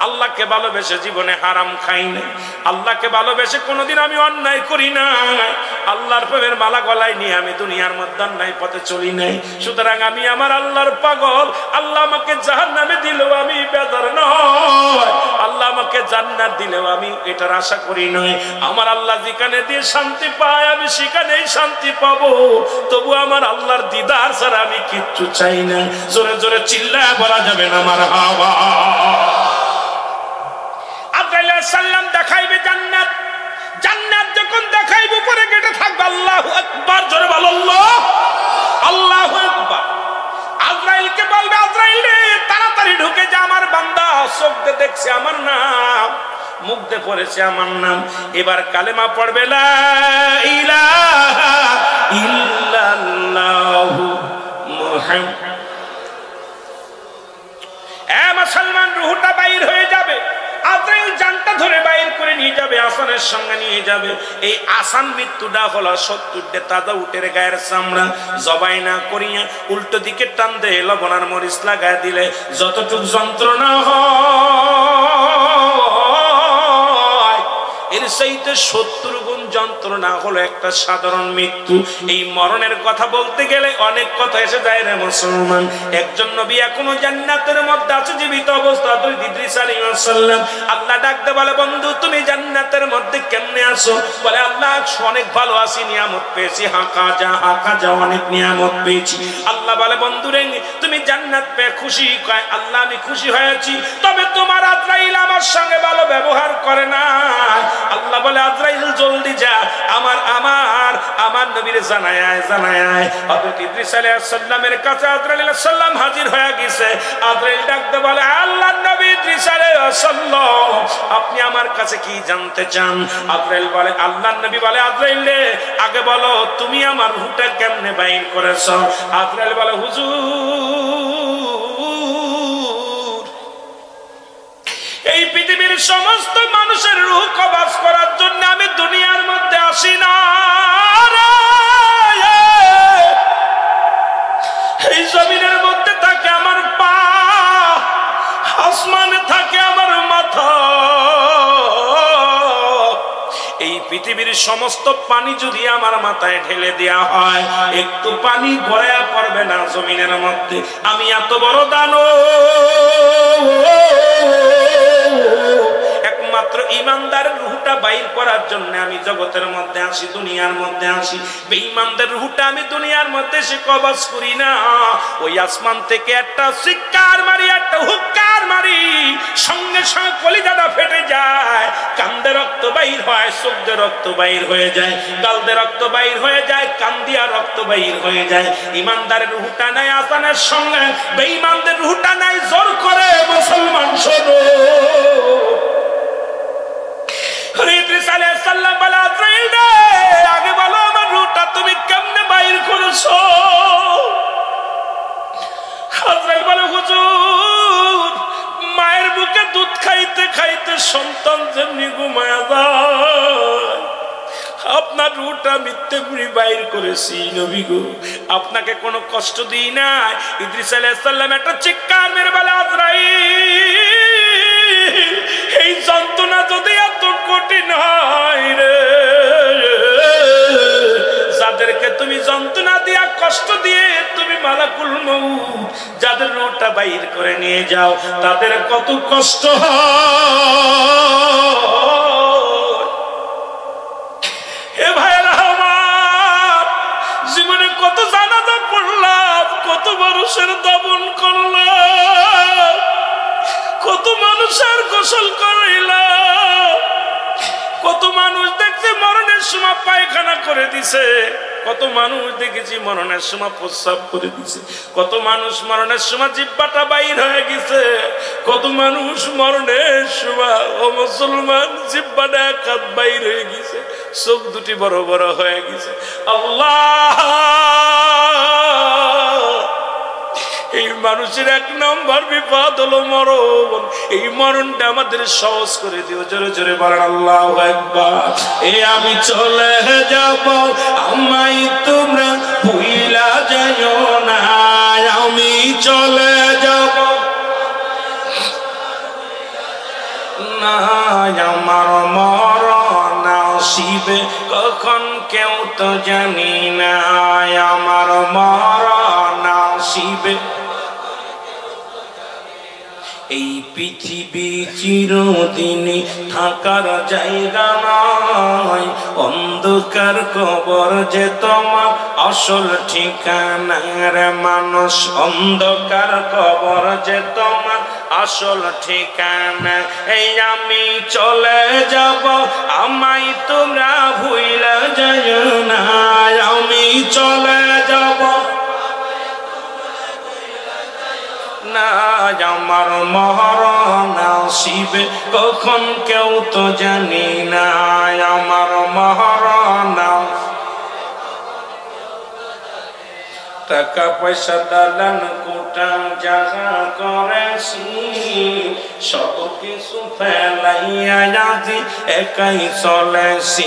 আল্লাহকে ভালোবেসে জীবনে হারাম খাই নাই। আল্লাহকে ভালোবেসে কোনোদিন আমি অন্যায় করি নাই। আল্লাহর প্রেমের মালা গলায় নিয়ে আমি দুনিয়ার মধ্যে অন্যায় পথে চলি নাই। সুতরাং আমি আমার আল্লাহর পাগল। আল্লাহ আমাকে জাহান্নামে দিলেও আমি বেজার নয়, আল্লাহ আমাকে জান্নাত দিলেও আমি এটার আশা করি নয়। আমার আল্লাহ যেখানে দিয়ে শান্তি পায় আমি সেখানেই শান্তি পাবো। তবু আমার আল্লাহর দিদার ছাড়া আমি কিচ্ছু চাই না। জোরে জোরে চিল্লায় বলা যাবে না মারহাবা। সাল্লাম দেখাইবে জান্নাত। জান্নাত যখন দেখাইবে উপরে গেটে থাকবে আল্লাহু আকবার। জোরে বলো আল্লাহু আকবার। আজরাইলকে বলবে, আজরাইল রে তাড়াতাড়ি ঢুকে যা, আমার বান্দা চোখ দিয়ে দেখছে আমার নাম, মুখ দিয়ে পড়েছে আমার নাম। এবার কালেমা পড়বে, লা ইলাহা ইল্লাল্লাহু মুহাম্মাদ। এ মুসলমান, রূহটা বাইর হয়ে যাবে। আজরাইল জানটা ধরে বাইর করে নিয়ে যাবে, আসানের সঙ্গে নিয়ে যাবে। এই আসান মৃত্যুটা হলো 70 তাজা উটের গায়ের চামড়া জবাই না করিয়া উল্টো দিকে টান দিয়ে লবণ আর মরিচ লাগায় দিলে যতটুক যন্ত্রণা হয়, এর চাইতে 70 গুণ যন্ত্রণা হলো একটা সাধারণ মৃত্যু। এই মরণের কথা বলতে গেলে অনেক কথা এসে যায় রে মুসলমান। একজন নবী এখনো জান্নাতের মধ্যে আছে জীবিত অবস্থা, ইদ্রিস আলাইহিস সালাম। আল্লাহ ডাকতে বলে, বন্ধু তুমি জান্নাতের মধ্যে কেমনে আছো? বলে, আল্লাহ অনেক ভালো আছি, নিয়ামত পেয়েছি, হাঁকা যা অনেক নিয়ামত পেয়েছি। আল্লাহ বলে, বন্ধু রে তুমি জান্নাত পেয়ে খুশি? কয়, আল্লাহ আমি খুশি হয়েছি, তবে তোমার আজরাইল আমার সঙ্গে ভালো ব্যবহার করে না। আল্লাহ বলে, আজরাইল জলদি যা, আমার নবীর জানায় হযরত ইদ্রিস আলাইহিস সালামের কাছে আজরাইল আলাইহিস সালাম হাজির হয়ে গেছে। আজরাইল ডাকতে বলে, আল্লাহর নবী ইদ্রিস আলাইহিস সালাম আপনি আমার কাছে কি জানতে চান? আজরাইল বলে, আল্লাহর নবী বলে, আজরাইল রে আগে বলো তুমি আমার রূহটা কেমনে বাইর করেছো? আজরাইল বলে, হুজুর এই পৃথিবীর সমস্ত মানুষের রূহ কবজ করার জন্য আমি দুনিয়ার মধ্যে আসি না। এই জমিনের মধ্যে থাকে আমার পা, আসমানে থাকে আমার মাথা। এই পৃথিবীর সমস্ত পানি যদি আমার মাথায় ঢেলে দেয়া হয়, একটু পানি গড়ায়া পড়বে না জমিনের মধ্যে। আমি এত বড় দানব, একমাত্র ইমানদারের রূহটা বাইর করার জন্য আমি জগতের মধ্যে আসি, দুনিয়ার মধ্যে আসি। বেঈমানদের রূহটা আমি দুনিয়ার মধ্যে সে কবজ করি না। ওই আসমান থেকে একটা চিৎকার মারি, একটা হুক্কার মারি, সঙ্গে সঙ্গে কলিজাটা ফেটে যায়, কান্দে রক্ত বাইর হয়, চোখ দিয়ে রক্ত বাইর হয়ে যায়, গাল দিয়ে রক্ত বাইর হয়ে যায়, কান দিয়া রক্ত বাইর হয়ে যায়। ইমানদারের রূহটা নাই আসানের সঙ্গে, বেঈমানদের রূহটা নাই জোর করে। মুসলমান শোনো, ইদ্রিস আলাইহিস সালাম বলে, আজরাইল রে আগে বলো আমার রূহটা তুমি কেমনে বাইর করেছো? আজরাইল বলে, হুজুর মায়ের বুকে দুধ খাইতে খাইতে সন্তান যেমনি ঘুমায়া যায়, আপনার রূহটা আমি তেমনি বাইর করেছি নবী গো, আপনাকে কোনো কষ্ট দিই নাই। ইদ্রিস আলাইহিস সালাম একটা চিৎকার মেরে বলে, আজরাইল এই যন্ত্রণা যদি এত কঠিন হয় রে, যাদেরকে তুমি যন্ত্রণা দিয়া কষ্ট দিয়ে তুমি মালাকুল মউত যাদের রূহটা বাইর করে নিয়ে যাও, তাদের কত কষ্ট হয়। হে ভাইরা আমার, জীবনে কত জানাজা পড়লাম, কত মানুষের দাফন করলাম, গোসল করাইল। কত মানুষ দেখছে মরণের সময় পায়খানা করে দিছে, কত মানুষ দেখেছি মরণের সময় প্রস্রাব করে দিছে, কত মানুষ মরণের সময় জিহ্বাটা বাইর হয়ে গেছে, কত মানুষ মরণের সময় ও মুসলমান জিহ্বাটা এক হাত বাইর হয়ে গেছে, চোখ দুটি বড় বড় হয়ে গেছে। আল্লাহ, এই মানুষের এক নম্বর বিপদ হলো মরণ। এই মরণটা আমাদের সহজ করে দিও, জোরে জোরে বলেন আল্লাহু আকবার। আমি চলে যাব, আমায় তোমরা ভুইলা যাইও না। আমি চলে যাব না, আমার মরণ আসিবে কখন কেউ তো জানি না। আমার মরণ আসিবে, এই পৃথিবী চিরদিনই থাকার জায়গা নয়, অন্ধকার কবর যে তোমার আসল ঠিকানা রে মানুষ, অন্ধকার কবর যে তোমার আসল ঠিকানা। এই আমি চলে যাব, আমায় তোমরা ভুইলা যাইও না। আমি চলে যাব না, আমার মরণ আসিবে কখন কেউ তো জানি না। আমার মরণ, টাকা পয়সা দালান কোটা জাগা করেছি, সব কিছু ফেলাইয়া আজি একাই চলেছি।